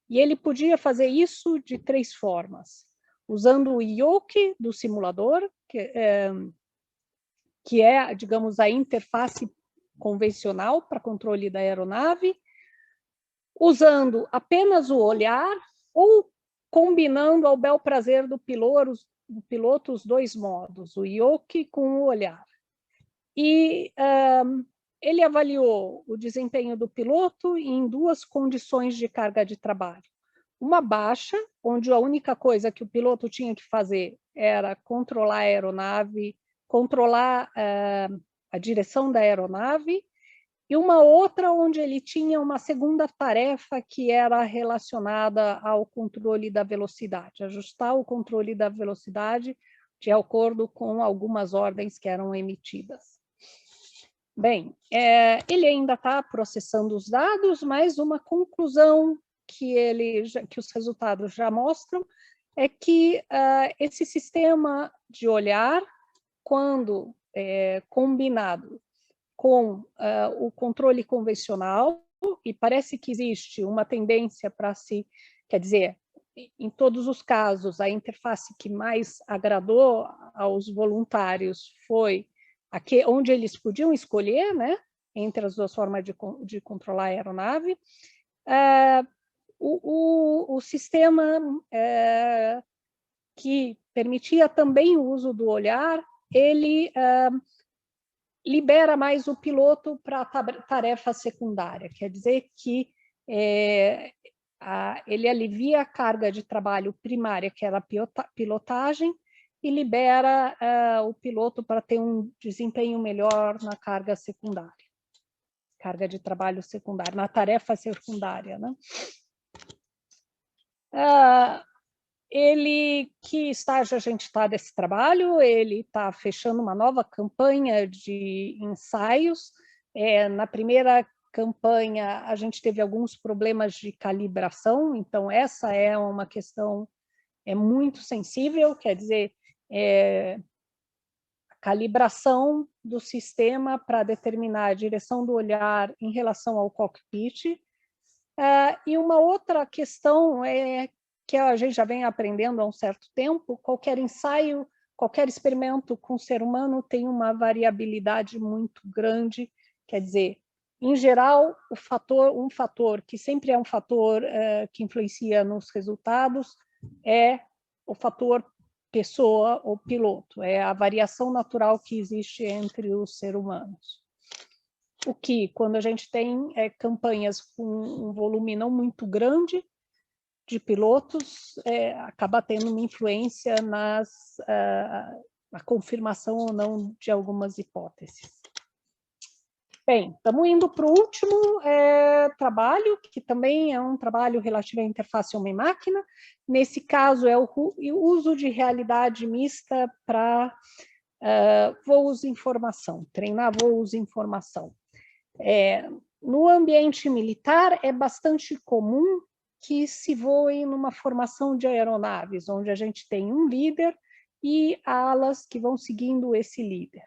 Speaker 2: E ele podia fazer isso de 3 formas, usando o yoke do simulador, que é, digamos, a interface convencional para controle da aeronave, usando apenas o olhar ou combinando ao bel prazer do piloto os dois modos, o yoke com o olhar. E ele avaliou o desempenho do piloto em 2 condições de carga de trabalho. Uma baixa, onde a única coisa que o piloto tinha que fazer era controlar a aeronave, controlar a direção da aeronave, e uma outra onde ele tinha uma segunda tarefa que era relacionada ao controle da velocidade, ajustar o controle da velocidade de acordo com algumas ordens que eram emitidas. Bem, ele ainda está processando os dados, mas uma conclusão que os resultados já mostram é que esse sistema de olhar, quando combinado com o controle convencional, e parece que existe uma tendência para quer dizer, em todos os casos, a interface que mais agradou aos voluntários foi onde eles podiam escolher, né, entre as duas formas de controlar a aeronave. O sistema que permitia também o uso do olhar, ele libera mais o piloto para a tarefa secundária, quer dizer que ele alivia a carga de trabalho primária, que era a pilotagem, e libera o piloto para ter um desempenho melhor na carga secundária, carga de trabalho secundária, na tarefa secundária, né? Que estágio a gente está desse trabalho? Ele está fechando uma nova campanha de ensaios. Na primeira campanha, a gente teve alguns problemas de calibração, então essa é uma questão muito sensível, quer dizer, a calibração do sistema para determinar a direção do olhar em relação ao cockpit. E uma outra questão que a gente já vem aprendendo há um certo tempo: qualquer ensaio, qualquer experimento com ser humano tem uma variabilidade muito grande, quer dizer, em geral, um fator que sempre é um fator que influencia nos resultados é o fator pessoa ou piloto, é a variação natural que existe entre os seres humanos. O que, quando a gente tem campanhas com um volume não muito grande de pilotos, acaba tendo uma influência na confirmação ou não de algumas hipóteses. Bem, estamos indo para o último trabalho, que também é um trabalho relativo à interface homem-máquina. Nesse caso, é o uso de realidade mista para voos em formação, treinar voos em formação. No ambiente militar, é bastante comum que se voe numa formação de aeronaves, onde a gente tem um líder e alas que vão seguindo esse líder.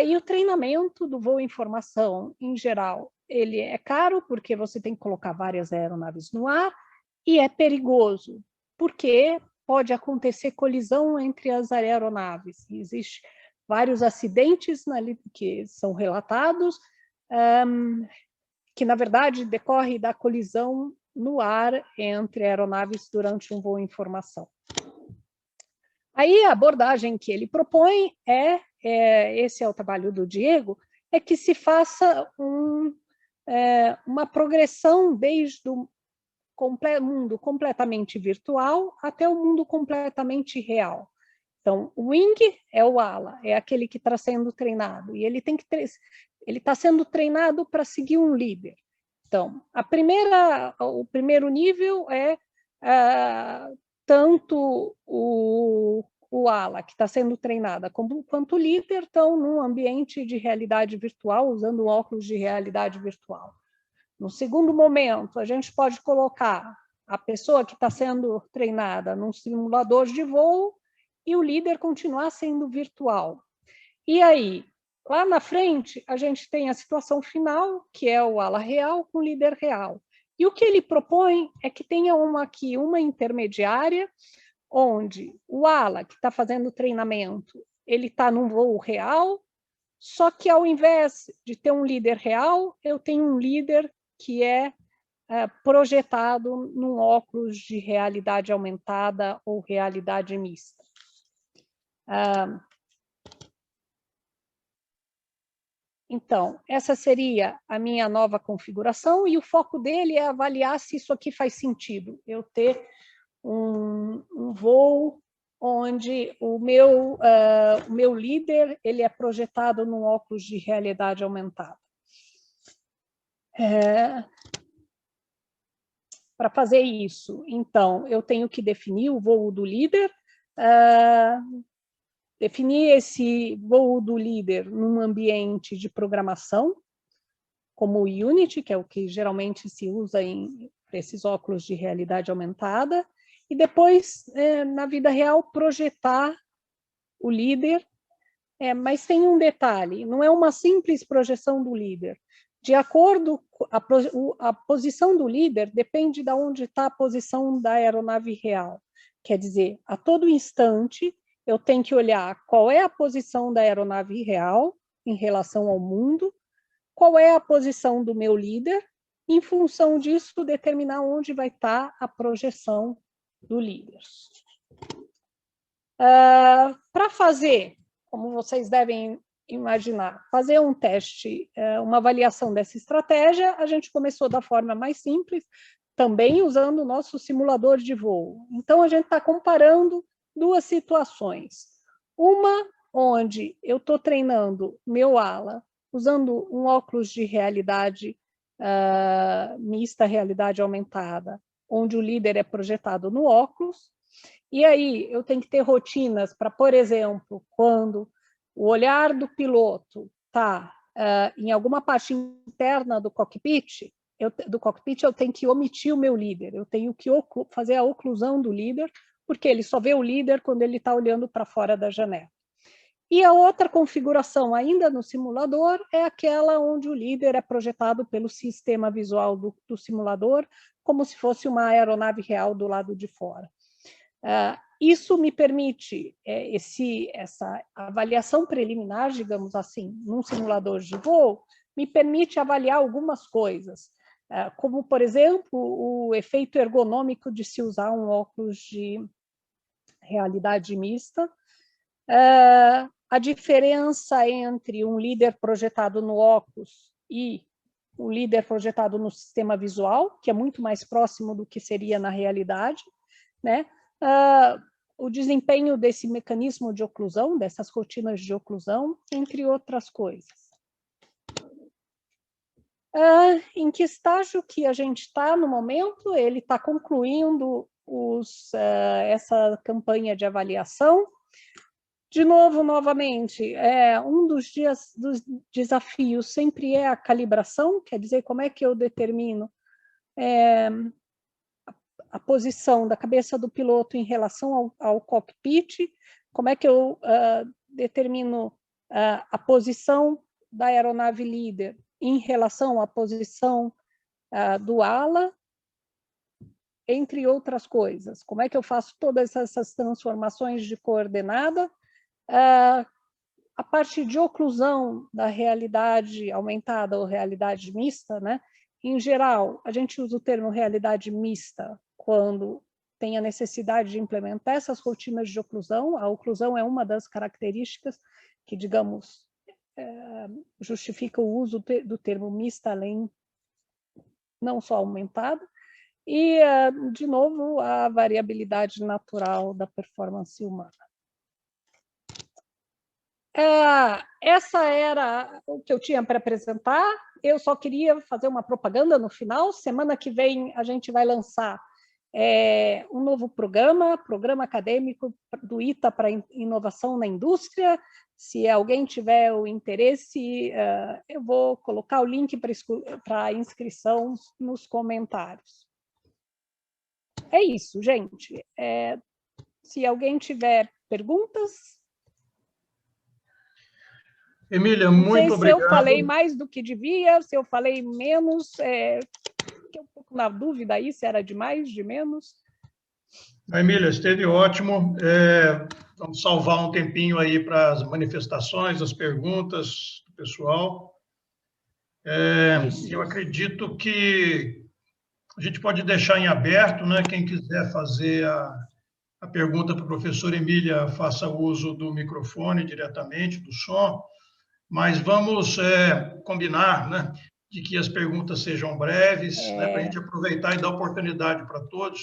Speaker 2: E o treinamento do voo em formação, em geral, ele é caro, porque você tem que colocar várias aeronaves no ar, e é perigoso, porque pode acontecer colisão entre as aeronaves. Existem vários acidentes que são relatados, que, na verdade, decorre da colisão no ar entre aeronaves durante um voo em formação. Aí a abordagem que ele propõe esse é o trabalho do Diego, é que se faça uma progressão desde o mundo completamente virtual até o mundo completamente real. Então, o wing é o ala, é aquele que está sendo treinado, e ele está sendo treinado para seguir um líder. Então, o primeiro nível é tanto o ala, que está sendo treinada, quanto o líder estão num ambiente de realidade virtual, usando óculos de realidade virtual. No segundo momento, a gente pode colocar a pessoa que está sendo treinada num simulador de voo e o líder continuar sendo virtual. E aí, lá na frente, a gente tem a situação final, que é o ala real com o líder real. E o que ele propõe é que tenha aqui uma intermediária, onde o ala que está fazendo o treinamento, ele está num voo real, só que ao invés de ter um líder real, eu tenho um líder que é projetado num óculos de realidade aumentada ou realidade mista. Então, essa seria a minha nova configuração, e o foco dele é avaliar se isso aqui faz sentido, eu ter um voo onde o meu líder ele é projetado num óculos de realidade aumentada. Para fazer isso, então, eu tenho que definir o voo do líder, definir esse voo do líder num ambiente de programação, como o Unity, que é o que geralmente se usa para esses óculos de realidade aumentada, e depois, na vida real, projetar o líder. Mas tem um detalhe, não é uma simples projeção do líder. De acordo com a posição do líder, depende de onde está a posição da aeronave real. Quer dizer, a todo instante, eu tenho que olhar qual é a posição da aeronave real em relação ao mundo, qual é a posição do meu líder, em função disso, determinar onde vai estar a projeção do líder. Para fazer, como vocês devem imaginar, fazer um teste, uma avaliação dessa estratégia, a gente começou da forma mais simples, também usando o nosso simulador de voo. Então, a gente está comparando duas situações. Uma onde eu estou treinando meu ala usando um óculos de realidade mista, realidade aumentada, onde o líder é projetado no óculos, e aí eu tenho que ter rotinas para, por exemplo, quando o olhar do piloto está em alguma parte interna do cockpit, eu tenho que omitir o meu líder, eu tenho que fazer a oclusão do líder, porque ele só vê o líder quando ele está olhando para fora da janela. E a outra configuração, ainda no simulador, é aquela onde o líder é projetado pelo sistema visual do simulador, como se fosse uma aeronave real do lado de fora. Isso me permite, essa avaliação preliminar, digamos assim, num simulador de voo, me permite avaliar algumas coisas, como, por exemplo, o efeito ergonômico de se usar um óculos de realidade mista, a diferença entre um líder projetado no óculos e o líder projetado no sistema visual, que é muito mais próximo do que seria na realidade, né? O desempenho desse mecanismo de oclusão, dessas rotinas de oclusão, entre outras coisas. Em que estágio que a gente está no momento? Ele está concluindo essa campanha de avaliação. De novo, novamente, um dos desafios sempre é a calibração, quer dizer, como é que eu determino a posição da cabeça do piloto em relação ao cockpit, como é que eu determino a posição da aeronave líder em relação à posição do ala, entre outras coisas. Como é que eu faço todas essas transformações de coordenada? A parte de oclusão da realidade aumentada ou realidade mista, né? Em geral, a gente usa o termo realidade mista quando tem a necessidade de implementar essas rotinas de oclusão. A oclusão é uma das características que, digamos, justifica o uso do termo mista, além não só aumentada. E, de novo, a variabilidade natural da performance humana. Essa era o que eu tinha para apresentar. Eu só queria fazer uma propaganda no final. Semana que vem a gente vai lançar um novo programa acadêmico do ITA para inovação na indústria. Se alguém tiver o interesse, eu vou colocar o link para inscrição nos comentários. É isso, gente. Se alguém tiver perguntas...
Speaker 1: Emília, muito obrigado.
Speaker 2: Não sei se eu falei mais do que devia, se eu falei menos, fiquei um pouco na dúvida aí, se era de mais, de menos.
Speaker 1: Emília, esteve ótimo. Vamos salvar um tempinho aí para as manifestações, as perguntas do pessoal. Eu acredito que a gente pode deixar em aberto, né? Quem quiser fazer a pergunta para a professora Emília, faça uso do microfone diretamente, do som. Mas vamos combinar, né, de que as perguntas sejam breves, né, para a gente aproveitar e dar oportunidade para todos.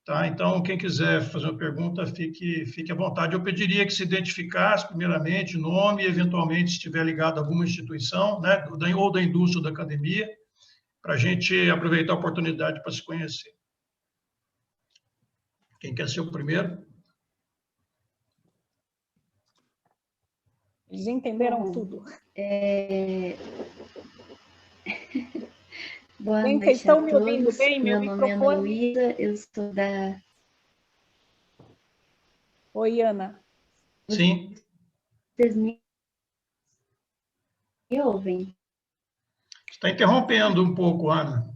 Speaker 1: Tá? Então, quem quiser fazer uma pergunta, fique à vontade. Eu pediria que se identificasse, primeiramente, nome e, eventualmente, se estiver ligado a alguma instituição, né, ou da indústria ou da academia, para a gente aproveitar a oportunidade para se conhecer. Quem quer ser o primeiro?
Speaker 2: Eles entenderam tudo.
Speaker 4: Boa
Speaker 2: Bem,
Speaker 4: noite
Speaker 2: vocês estão
Speaker 4: a
Speaker 2: me
Speaker 4: todos.
Speaker 2: ouvindo bem?
Speaker 4: Meu
Speaker 2: Meu
Speaker 4: nome é
Speaker 2: microfone...
Speaker 4: Ana Luísa, eu sou da...
Speaker 2: Oi, Ana.
Speaker 1: Sim.
Speaker 4: Vocês me ouvem?
Speaker 1: Está interrompendo um pouco, Ana.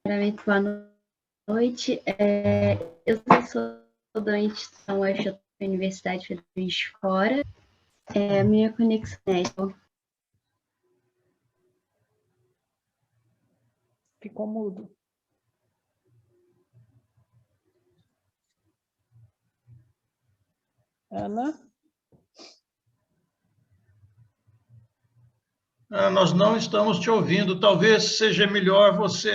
Speaker 4: Primeiramente, boa noite. Eu sou da instituição UFJ, Universidade Federal de Juiz de Fora. A minha conexão é...
Speaker 2: Ficou mudo. Ana?
Speaker 1: Nós não estamos te ouvindo. Talvez seja melhor você,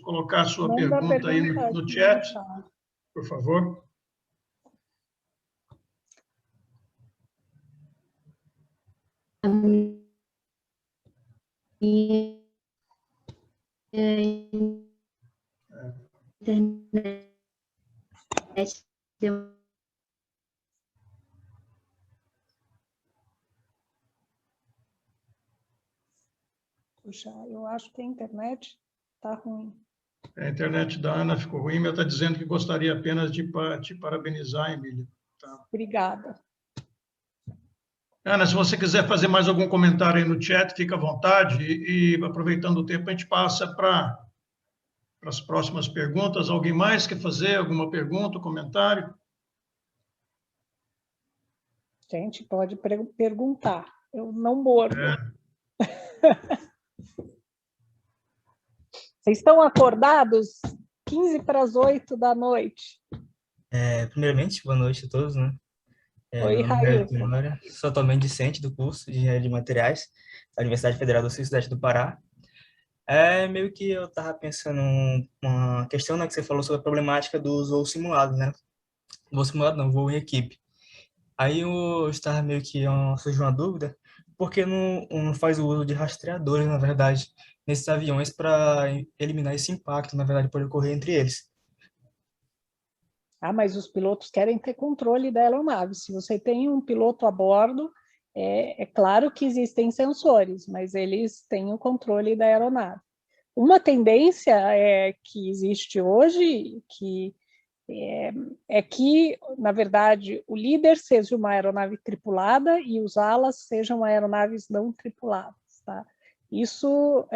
Speaker 1: colocar a sua pergunta aí no chat, por favor.
Speaker 4: A minha internet deu...
Speaker 2: Puxa, eu acho que a internet está ruim.
Speaker 1: A internet da Ana ficou ruim, mas está dizendo que gostaria apenas de te parabenizar, Emília. Tá.
Speaker 2: Obrigada.
Speaker 1: Ana, se você quiser fazer mais algum comentário aí no chat, fica à vontade. E aproveitando o tempo, a gente passa para as próximas perguntas. Alguém mais quer fazer alguma pergunta, comentário?
Speaker 2: Gente, pode perguntar. Eu não mordo. Vocês estão acordados? 15 para as 8 da noite.
Speaker 5: Primeiramente, boa noite a todos, né?
Speaker 2: Oi, Raíssa.
Speaker 5: Sou atualmente discente do curso de Engenharia de Materiais da Universidade Federal do Sul-Sudeste do Pará. Meio que eu estava pensando uma questão, né, que você falou sobre a problemática dos voos simulados, né? Voo simulado não, voo em equipe. Aí eu estava meio que surgiu uma dúvida, por que não faz o uso de rastreadores, na verdade, nesses aviões para eliminar esse impacto, na verdade, pode ocorrer entre eles?
Speaker 2: Mas os pilotos querem ter controle da aeronave. Se você tem um piloto a bordo, é claro que existem sensores, mas eles têm o controle da aeronave. Uma tendência que existe hoje, é que, na verdade, o líder seja uma aeronave tripulada e os alas sejam aeronaves não tripuladas. Tá? Isso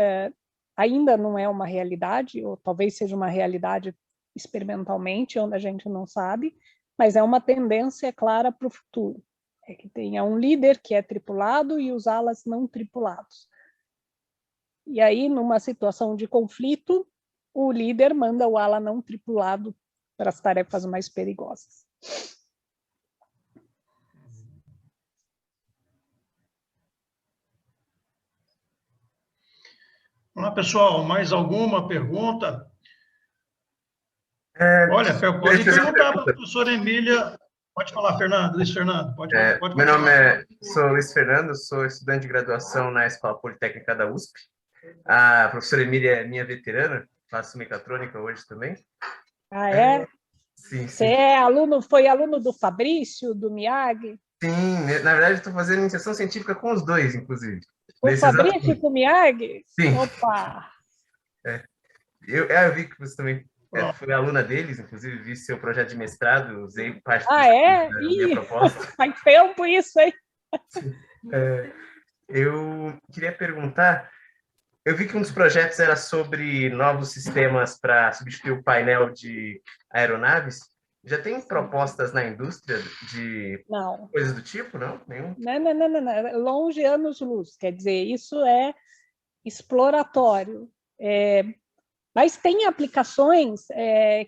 Speaker 2: ainda não é uma realidade, ou talvez seja uma realidade experimentalmente, onde a gente não sabe, mas é uma tendência clara para o futuro. É que tenha um líder que é tripulado e os alas não tripulados. E aí, numa situação de conflito, o líder manda o ala não tripulado para as tarefas mais perigosas.
Speaker 1: Olá, pessoal. Mais alguma pergunta? Olha, pode perguntar para a professora Emília. Pode falar, Fernando. Luiz Fernando, pode
Speaker 6: meu nome sou Luiz Fernando, sou estudante de graduação na Escola Politécnica da USP. A professora Emília é minha veterana, faço mecatrônica hoje também.
Speaker 2: Ah, é?
Speaker 6: Sim, sim.
Speaker 2: Você foi aluno do Fabrício, do Miyagi?
Speaker 6: Sim, na verdade estou fazendo iniciação científica com os dois, inclusive.
Speaker 2: O Fabrício e com o Miyagi?
Speaker 6: Sim.
Speaker 2: Opa!
Speaker 6: Eu vi que você também foi aluna deles, inclusive vi seu projeto de mestrado, usei parte da minha proposta.
Speaker 2: Faz tempo isso, hein?
Speaker 6: Eu queria perguntar, eu vi que um dos projetos era sobre novos sistemas para substituir o painel de aeronaves. Já tem propostas na indústria de coisas do tipo, não? Nenhum?
Speaker 2: Não. Longe anos-luz. Quer dizer, isso é exploratório. Mas tem aplicações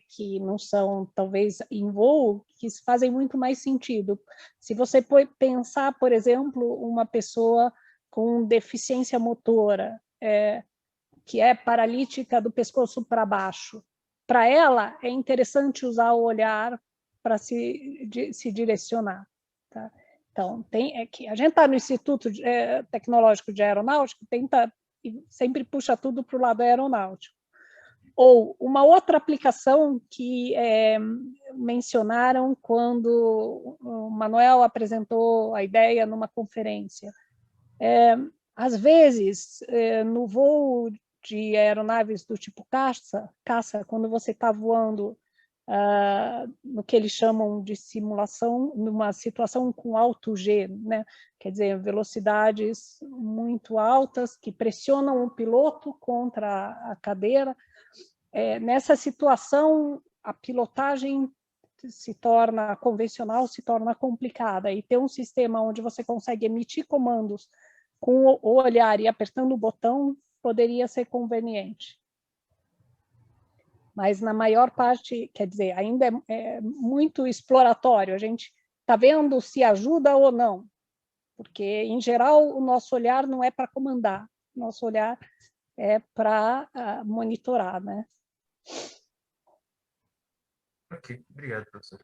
Speaker 2: que não são, talvez, em voo, que fazem muito mais sentido. Se você pensar, por exemplo, uma pessoa com deficiência motora, que é paralítica do pescoço para baixo, para ela é interessante usar o olhar para se direcionar. Tá? Então, a gente está no Instituto Tecnológico de Aeronáutica, sempre puxa tudo para o lado aeronáutico. Ou uma outra aplicação que mencionaram quando o Manuel apresentou a ideia numa conferência. Às vezes, no voo de aeronaves do tipo caça, quando você está voando no que eles chamam de simulação, numa situação com alto G, né? Quer dizer, velocidades muito altas que pressionam o piloto contra a cadeira. Nessa situação, a pilotagem se torna convencional, se torna complicada, e ter um sistema onde você consegue emitir comandos com o olhar e apertando o botão poderia ser conveniente. Mas na maior parte, quer dizer, ainda é muito exploratório, a gente está vendo se ajuda ou não, porque, em geral, o nosso olhar não é para comandar, o nosso olhar é para monitorar, né?
Speaker 6: Ok, obrigado, professor.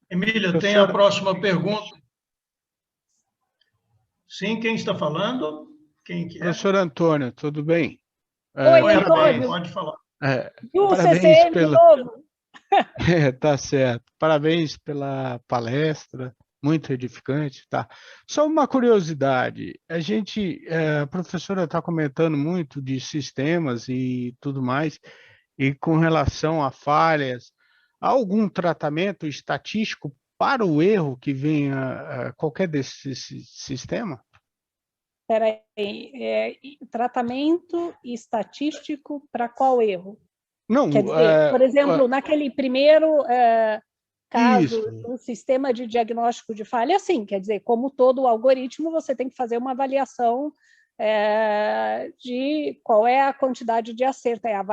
Speaker 1: Emília, tem a próxima pergunta. Sim, quem está falando? Quem que é?
Speaker 7: Professor Antônio, tudo bem?
Speaker 2: Oi, Antônio.
Speaker 1: Pode falar.
Speaker 7: Parabéns
Speaker 2: CCM de novo.
Speaker 7: Tá certo. Parabéns pela palestra, muito edificante, tá? Só uma curiosidade, a professora está comentando muito de sistemas e tudo mais, e com relação a falhas, há algum tratamento estatístico para o erro que venha a qualquer desse sistema?
Speaker 2: Espera aí, tratamento estatístico para qual erro?
Speaker 7: Não,
Speaker 2: Quer dizer, por exemplo, naquele primeiro caso
Speaker 7: isso.
Speaker 2: do sistema de diagnóstico de falha, sim, quer dizer, como todo algoritmo, você tem que fazer uma avaliação de qual é a quantidade de acerto, a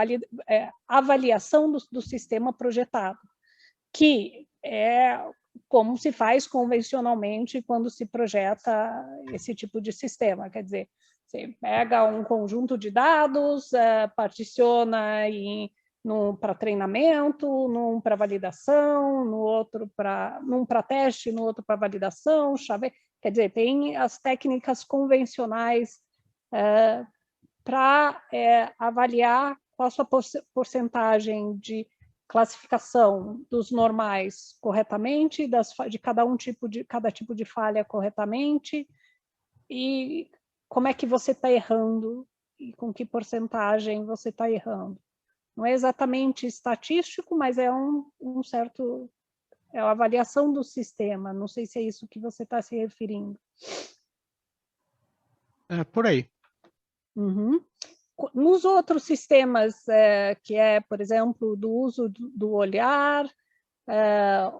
Speaker 2: avaliação do sistema projetado, que é como se faz convencionalmente quando se projeta esse tipo de sistema. Quer dizer, você pega um conjunto de dados, particiona num para treinamento, num para validação, num para teste, no outro para validação, quer dizer, tem as técnicas convencionais para avaliar qual a sua porcentagem de classificação dos normais corretamente, de cada tipo de falha corretamente, e como é que você está errando e com que porcentagem você está errando. Não é exatamente estatístico, mas é é a avaliação do sistema. Não sei se é isso que você está se referindo.
Speaker 7: É por aí.
Speaker 2: Uhum. Nos outros sistemas, que por exemplo, do uso do olhar,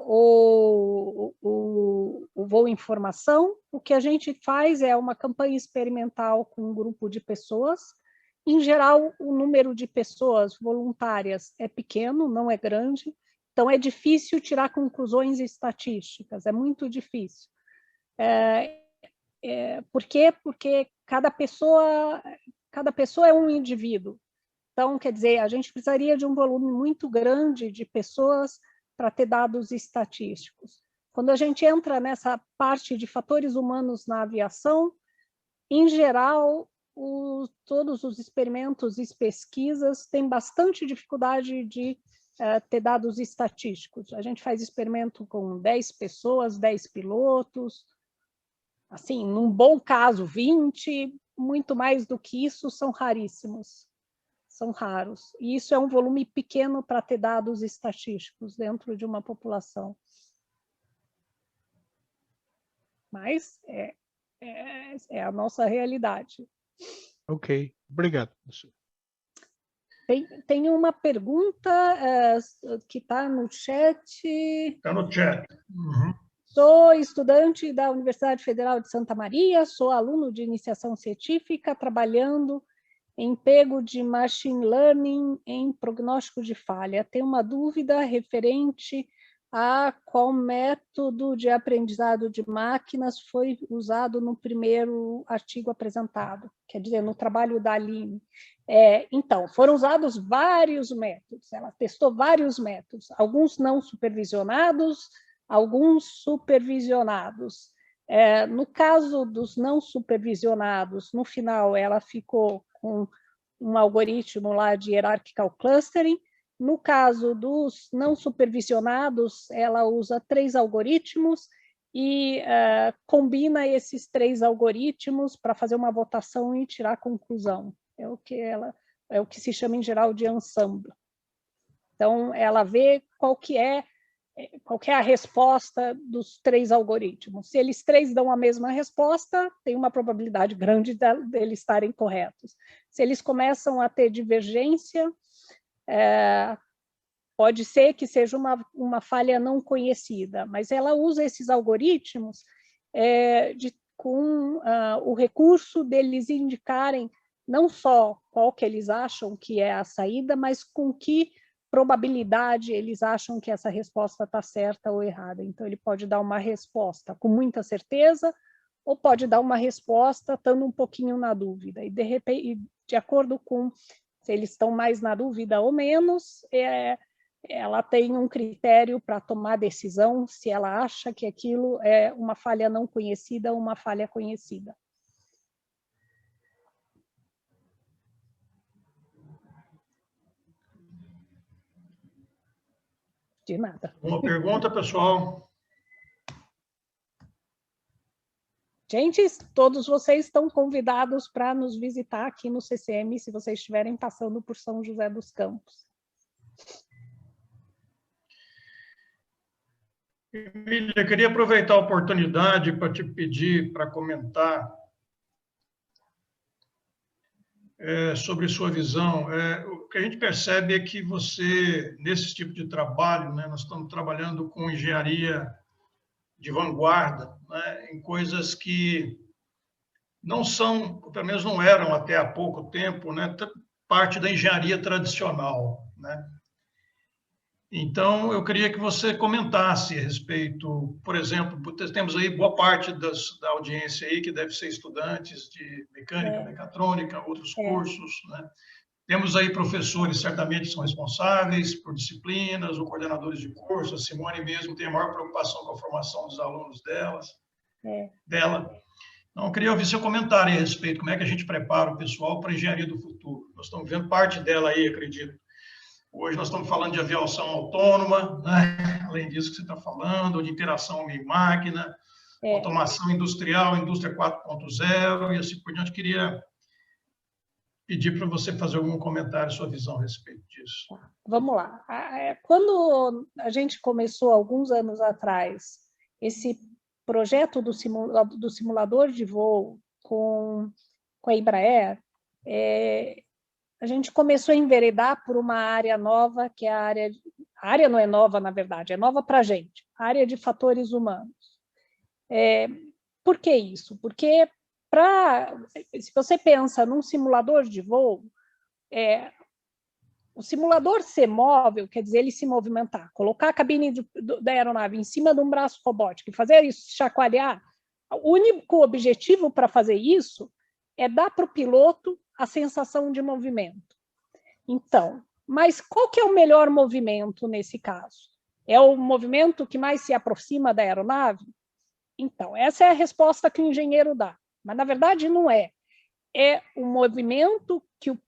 Speaker 2: ou o voo em formação, o que a gente faz é uma campanha experimental com um grupo de pessoas. Em geral, o número de pessoas voluntárias é pequeno, não é grande, então é difícil tirar conclusões estatísticas, é muito difícil. Por quê? Porque cada pessoa é um indivíduo. Então, quer dizer, a gente precisaria de um volume muito grande de pessoas para ter dados estatísticos. Quando a gente entra nessa parte de fatores humanos na aviação, em geral, todos os experimentos e pesquisas têm bastante dificuldade de ter dados estatísticos. A gente faz experimento com 10 pessoas, 10 pilotos, assim, num bom caso, 20, muito mais do que isso são raríssimos, são raros. E isso é um volume pequeno para ter dados estatísticos dentro de uma população. Mas é a nossa realidade.
Speaker 7: Ok, obrigado, professor.
Speaker 2: Tem uma pergunta que está no chat.
Speaker 1: Está no chat. Uhum.
Speaker 2: Sou estudante da Universidade Federal de Santa Maria, sou aluno de iniciação científica, trabalhando em pego de machine learning em prognóstico de falha. Tenho uma dúvida referente a qual método de aprendizado de máquinas foi usado no primeiro artigo apresentado, quer dizer, no trabalho da Aline. Então, foram usados vários métodos, ela testou vários métodos, alguns não supervisionados, alguns supervisionados. No caso dos não supervisionados, no final ela ficou com um algoritmo lá de hierarchical clustering. No caso dos não supervisionados, ela usa 3 algoritmos e combina esses 3 algoritmos para fazer uma votação e tirar a conclusão. É o que se chama em geral de ensemble. Então, ela vê qual que é a resposta dos 3 algoritmos. Se eles 3 dão a mesma resposta, tem uma probabilidade grande deles estarem corretos. Se eles começam a ter divergência, pode ser que seja uma falha não conhecida, mas ela usa esses algoritmos com o recurso deles indicarem não só qual que eles acham que é a saída, mas com que probabilidade eles acham que essa resposta está certa ou errada. Então, ele pode dar uma resposta com muita certeza, ou pode dar uma resposta estando um pouquinho na dúvida. E, de repente, de acordo com se eles estão mais na dúvida ou menos, ela tem um critério para tomar decisão se ela acha que aquilo é uma falha não conhecida ou uma falha conhecida. De nada.
Speaker 1: Uma pergunta, pessoal?
Speaker 2: Gente, todos vocês estão convidados para nos visitar aqui no CCM, se vocês estiverem passando por São José dos Campos.
Speaker 1: Emília, eu queria aproveitar a oportunidade para te pedir para comentar sobre sua visão. O que a gente percebe é que você, nesse tipo de trabalho, né, nós estamos trabalhando com engenharia de vanguarda, né, em coisas que não são, pelo menos não eram até há pouco tempo, né, parte da engenharia tradicional, né? Então, eu queria que você comentasse a respeito, por exemplo, temos aí boa parte da audiência aí que deve ser estudantes de mecânica, mecatrônica, outros cursos, né? Temos aí professores, certamente são responsáveis por disciplinas, ou coordenadores de curso. A Simone mesmo tem a maior preocupação com a formação dos alunos dela. Então, eu queria ouvir seu comentário a respeito, como é que a gente prepara o pessoal para a engenharia do futuro. Nós estamos vendo parte dela aí, acredito. Hoje nós estamos falando de aviação autônoma, né? Além disso que você está falando, de interação homem-máquina, automação industrial, indústria 4.0, e assim por diante. Queria pedir para você fazer algum comentário, sua visão a respeito disso.
Speaker 2: Vamos lá. Quando a gente começou, alguns anos atrás, esse projeto do simulador de voo com a Embraer, a gente começou a enveredar por uma área nova, que é a área não é nova, na verdade, é nova para a gente, a área de fatores humanos. Por que isso? Porque, se você pensa num simulador de voo, o simulador ser móvel, quer dizer, ele se movimentar, colocar a cabine da aeronave em cima de um braço robótico e fazer isso chacoalhar, o único objetivo para fazer isso é dar para o piloto a sensação de movimento. Então, mas qual que é o melhor movimento nesse caso? É o movimento que mais se aproxima da aeronave? Então, essa é a resposta que o engenheiro dá. Mas, na verdade, não é. É o movimento que o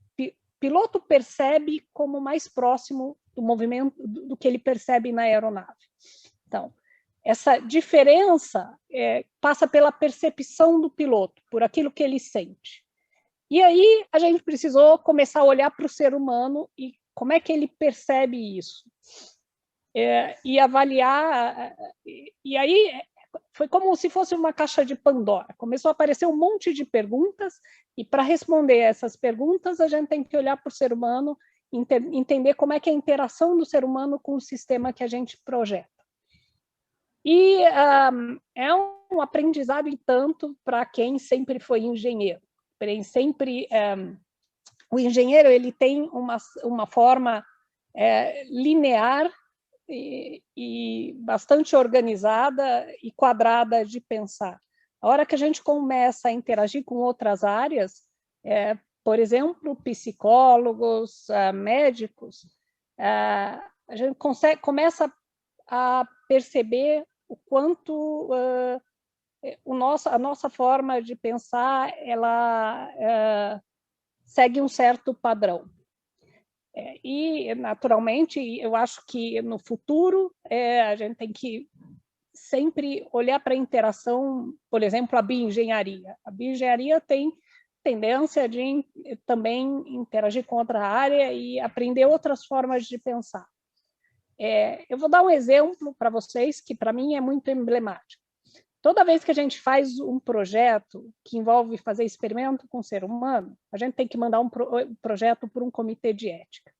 Speaker 2: piloto percebe como mais próximo do movimento do que ele percebe na aeronave. Então, essa diferença passa pela percepção do piloto, por aquilo que ele sente. E aí a gente precisou começar a olhar para o ser humano e como é que ele percebe isso. E avaliar... E aí foi como se fosse uma caixa de Pandora. Começou a aparecer um monte de perguntas e para responder essas perguntas a gente tem que olhar para o ser humano, entender como é que é a interação do ser humano com o sistema que a gente projeta. E é um aprendizado e tanto para quem sempre foi engenheiro. O engenheiro ele tem uma forma linear e bastante organizada e quadrada de pensar. A hora que a gente começa a interagir com outras áreas, por exemplo, psicólogos, médicos, a gente começa a perceber o quanto a nossa forma de pensar ela segue um certo padrão. E, naturalmente, eu acho que no futuro a gente tem que sempre olhar para a interação, por exemplo, a bioengenharia. A bioengenharia tem tendência de também interagir com outra área e aprender outras formas de pensar. Eu vou dar um exemplo para vocês que, para mim, é muito emblemático. Toda vez que a gente faz um projeto que envolve fazer experimento com o ser humano, a gente tem que mandar um projeto para um comitê de ética.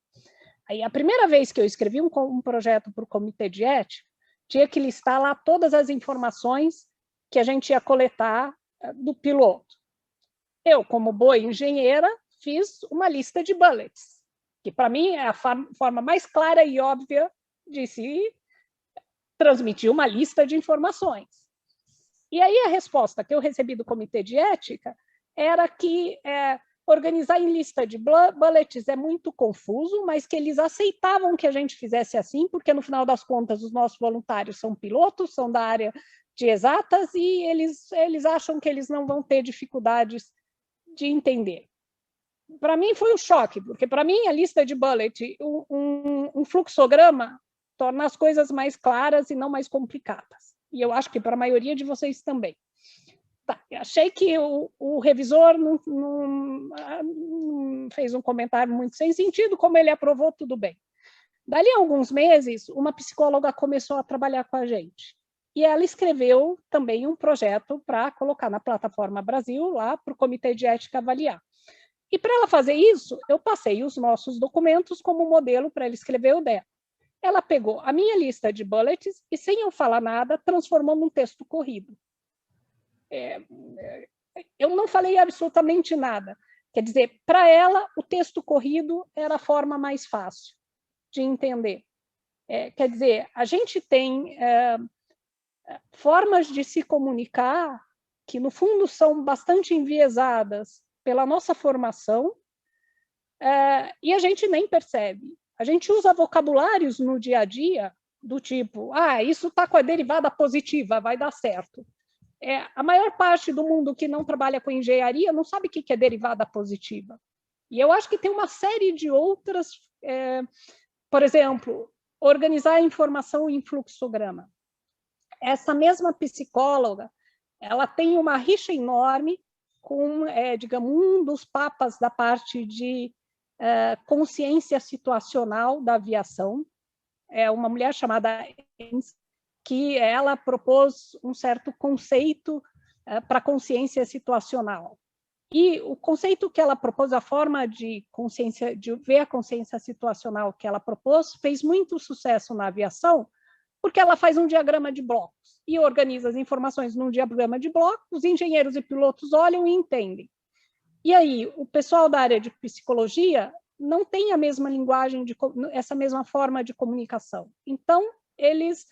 Speaker 2: Aí, a primeira vez que eu escrevi um projeto para o comitê de ética, tinha que listar lá todas as informações que a gente ia coletar do piloto. Eu, como boa engenheira, fiz uma lista de bullets, que para mim é a forma mais clara e óbvia de se transmitir uma lista de informações. E aí a resposta que eu recebi do comitê de ética era que organizar em lista de bullets é muito confuso, mas que eles aceitavam que a gente fizesse assim, porque no final das contas os nossos voluntários são pilotos, são da área de exatas e eles acham que eles não vão ter dificuldades de entender. Para mim foi um choque, porque para mim a lista de bullet, um fluxograma torna as coisas mais claras e não mais complicadas. E eu acho que para a maioria de vocês também. Tá, eu achei que o revisor não fez um comentário muito sem sentido, como ele aprovou, tudo bem. Dali a alguns meses, uma psicóloga começou a trabalhar com a gente. E ela escreveu também um projeto para colocar na Plataforma Brasil, lá para o Comitê de Ética avaliar. E para ela fazer isso, eu passei os nossos documentos como modelo para ela escrever o dela. Ela pegou a minha lista de bullets e, sem eu falar nada, transformou num texto corrido. Eu não falei absolutamente nada. Quer dizer, para ela, o texto corrido era a forma mais fácil de entender. Quer dizer, a gente tem formas de se comunicar que, no fundo, são bastante enviesadas pela nossa formação e a gente nem percebe. A gente usa vocabulários no dia a dia do tipo, isso está com a derivada positiva, vai dar certo. A maior parte do mundo que não trabalha com engenharia não sabe o que é derivada positiva. E eu acho que tem uma série de outras, por exemplo, organizar a informação em fluxograma. Essa mesma psicóloga, ela tem uma rixa enorme com, digamos, um dos papas da parte de consciência situacional da aviação, uma mulher chamada Enz, que ela propôs um certo conceito para consciência situacional. E o conceito que ela propôs, a forma de consciência, de ver a consciência situacional que ela propôs, fez muito sucesso na aviação, porque ela faz um diagrama de blocos e organiza as informações num diagrama de blocos, os engenheiros e pilotos olham e entendem. E aí, o pessoal da área de psicologia não tem a mesma linguagem, essa mesma forma de comunicação. Então, eles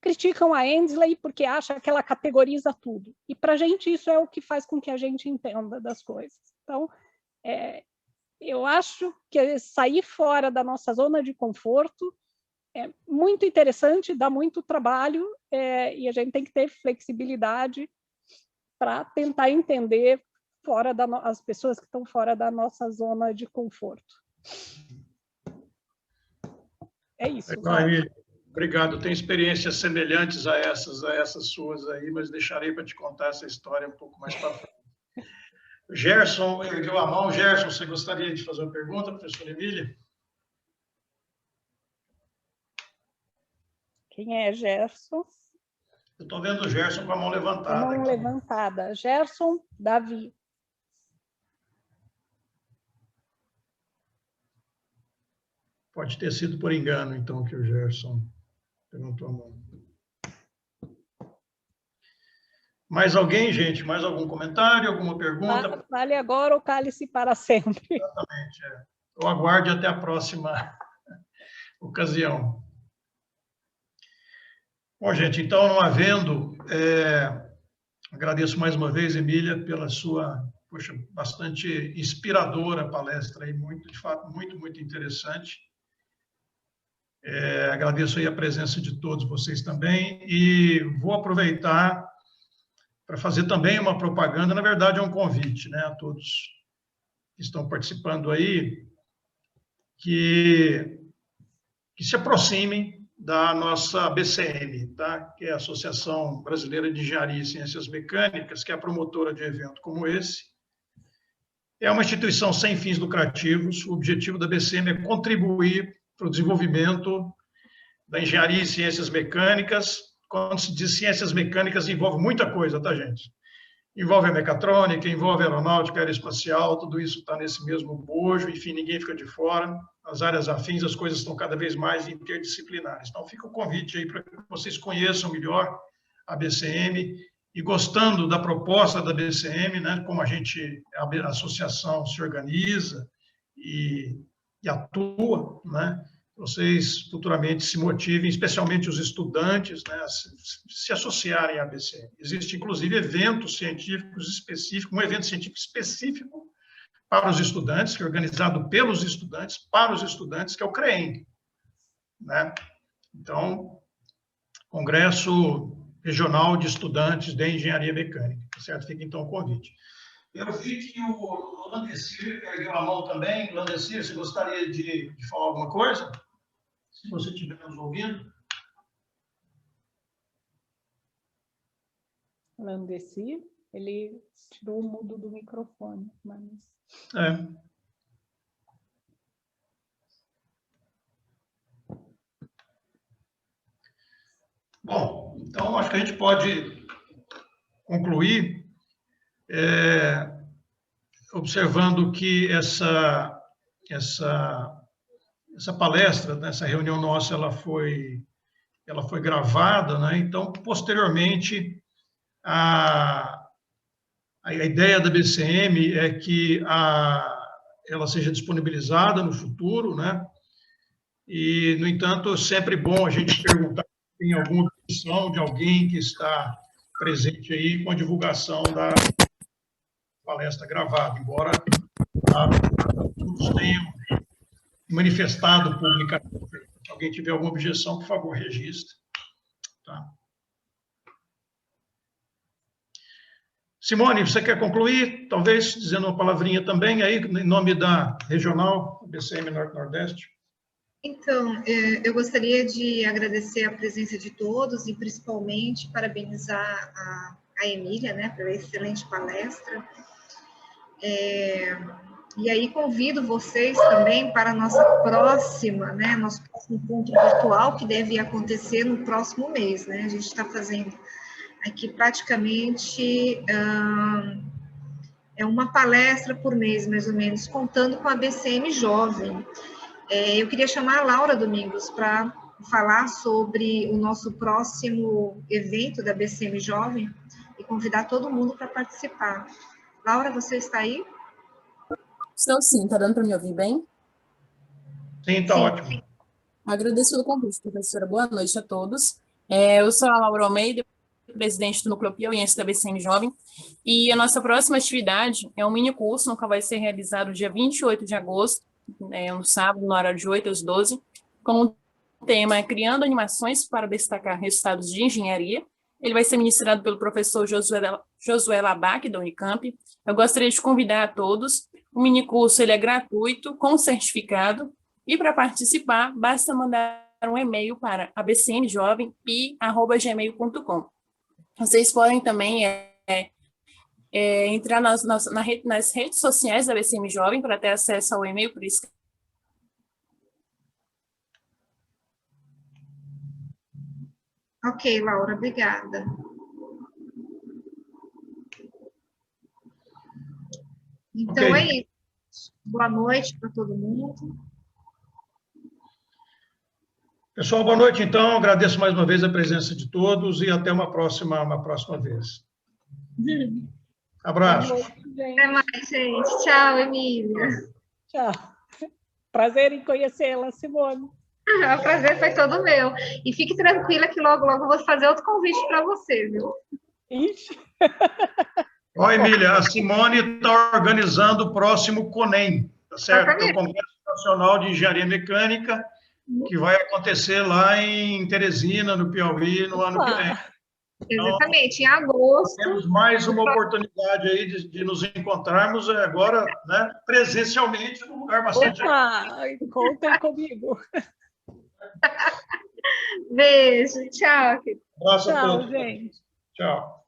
Speaker 2: criticam a Endsley porque acha que ela categoriza tudo. E para a gente isso é o que faz com que a gente entenda das coisas. Então, eu acho que sair fora da nossa zona de conforto é muito interessante, dá muito trabalho e a gente tem que ter flexibilidade para tentar entender as pessoas que estão fora da nossa zona de conforto. É isso.
Speaker 1: Obrigado. Tenho experiências semelhantes a essas suas aí, mas deixarei para te contar essa história um pouco mais para frente. Gerson, ergueu a mão. Gerson, você gostaria de fazer uma pergunta, professora Emília?
Speaker 2: Quem é Gerson?
Speaker 1: Eu estou vendo o Gerson com a mão levantada.
Speaker 2: Mão levantada. Gerson Davi.
Speaker 1: Pode ter sido por engano, então, que o Gerson levantou a mão. Mais alguém, gente? Mais algum comentário, alguma pergunta?
Speaker 2: Vale agora ou cale-se para sempre.
Speaker 1: Exatamente. Eu aguarde até a próxima ocasião. Bom, gente, então, não havendo, agradeço mais uma vez, Emília, pela sua, bastante inspiradora palestra, aí, de fato, muito interessante. Agradeço aí a presença de todos vocês também e vou aproveitar para fazer também uma propaganda, na verdade é um convite, né, a todos que estão participando aí, que se aproximem da nossa BCM, tá? Que é a Associação Brasileira de Engenharia e Ciências Mecânicas, que é a promotora de evento como esse. É uma instituição sem fins lucrativos, o objetivo da BCM é contribuir para o desenvolvimento da engenharia e ciências mecânicas. Quando se diz ciências mecânicas, envolve muita coisa, tá, gente? Envolve a mecatrônica, envolve a aeronáutica, aeroespacial, tudo isso está nesse mesmo bojo, enfim, ninguém fica de fora. As áreas afins, as coisas estão cada vez mais interdisciplinares. Então, fica o convite aí para que vocês conheçam melhor a BCM e, gostando da proposta da BCM, né, como a associação se organiza e atua, né, vocês futuramente se motivem, especialmente os estudantes, né, a se associarem à BCM. Existe, inclusive, eventos científicos específicos, um evento científico específico para os estudantes, que é organizado pelos estudantes, para os estudantes, que é o CREEM, né? Então, Congresso Regional de Estudantes de Engenharia Mecânica, certo? Fica, então, o convite. Eu vi que o Landecir ergueu a mão também. Landecir, você gostaria de falar alguma coisa? Se você estiver nos ouvindo.
Speaker 2: Landecir, ele tirou o mudo do microfone, mas...
Speaker 1: Bom, então acho que a gente pode concluir observando que essa palestra, né, essa reunião nossa, ela foi gravada, né? Então, posteriormente, a ideia da BCM é que ela seja disponibilizada no futuro, né? E, no entanto, é sempre bom a gente perguntar se tem alguma opção de alguém que está presente aí com a divulgação da palestra gravada, embora todos tenham manifestado publicamente. Se alguém tiver alguma objeção, por favor, registre. Tá? Simone, você quer concluir? Talvez dizendo uma palavrinha também aí, em nome da regional BCM Norte-Nordeste.
Speaker 3: Então, eu gostaria de agradecer a presença de todos e, principalmente, parabenizar a Emília, né, pela excelente palestra. E aí convido vocês também para a nossa próxima, né, nosso próximo encontro virtual, que deve acontecer no próximo mês, né? A gente está fazendo aqui praticamente uma palestra por mês, mais ou menos, contando com a BCM Jovem. Eu queria chamar a Laura Domingos para falar sobre o nosso próximo evento da BCM Jovem e convidar todo mundo para participar. Laura, você está aí?
Speaker 8: Estou sim, está dando para me ouvir bem?
Speaker 1: Sim, está ótimo.
Speaker 8: Agradeço pelo convite, professora. Boa noite a todos. Eu sou a Laura Almeida, presidente do Núcleo Piauiense da BCM Jovem, e a nossa próxima atividade é um mini curso, no qual vai ser realizado dia 28 de agosto, no sábado, no horário de 8 às 12, com o tema Criando Animações para Destacar Resultados de Engenharia. Ele vai ser ministrado pelo professor Josué Labac, da Unicamp. Eu gostaria de convidar a todos. O minicurso ele é gratuito, com certificado, e para participar, basta mandar um e-mail para abcmjovem@gmail.com. Vocês podem também entrar nas redes sociais da BCM Jovem para ter acesso ao e-mail por escrito.
Speaker 3: Ok, Laura, obrigada. Então é isso. Boa noite para todo mundo.
Speaker 1: Pessoal, boa noite, então. Agradeço mais uma vez a presença de todos e até uma próxima vez. Abraço.
Speaker 3: Até mais, gente. Tchau, Emília.
Speaker 2: Tchau. Prazer em conhecê-la, Simone.
Speaker 3: O prazer foi todo meu. E fique tranquila que logo, logo eu vou fazer outro convite para você, viu?
Speaker 2: Ixi.
Speaker 1: Ó, Emília, a Simone está organizando o próximo CONEM, tá certo? Que é o Congresso Nacional de Engenharia Mecânica, que vai acontecer lá em Teresina, no Piauí, no ano que vem. Então,
Speaker 3: exatamente, em agosto.
Speaker 1: Temos mais uma oportunidade aí de nos encontrarmos agora, né, presencialmente, num lugar bastante...
Speaker 2: Contem comigo.
Speaker 3: Beijo, tchau.
Speaker 1: Abraço a
Speaker 2: Tchau,
Speaker 1: todos.
Speaker 2: gente.
Speaker 1: Tchau.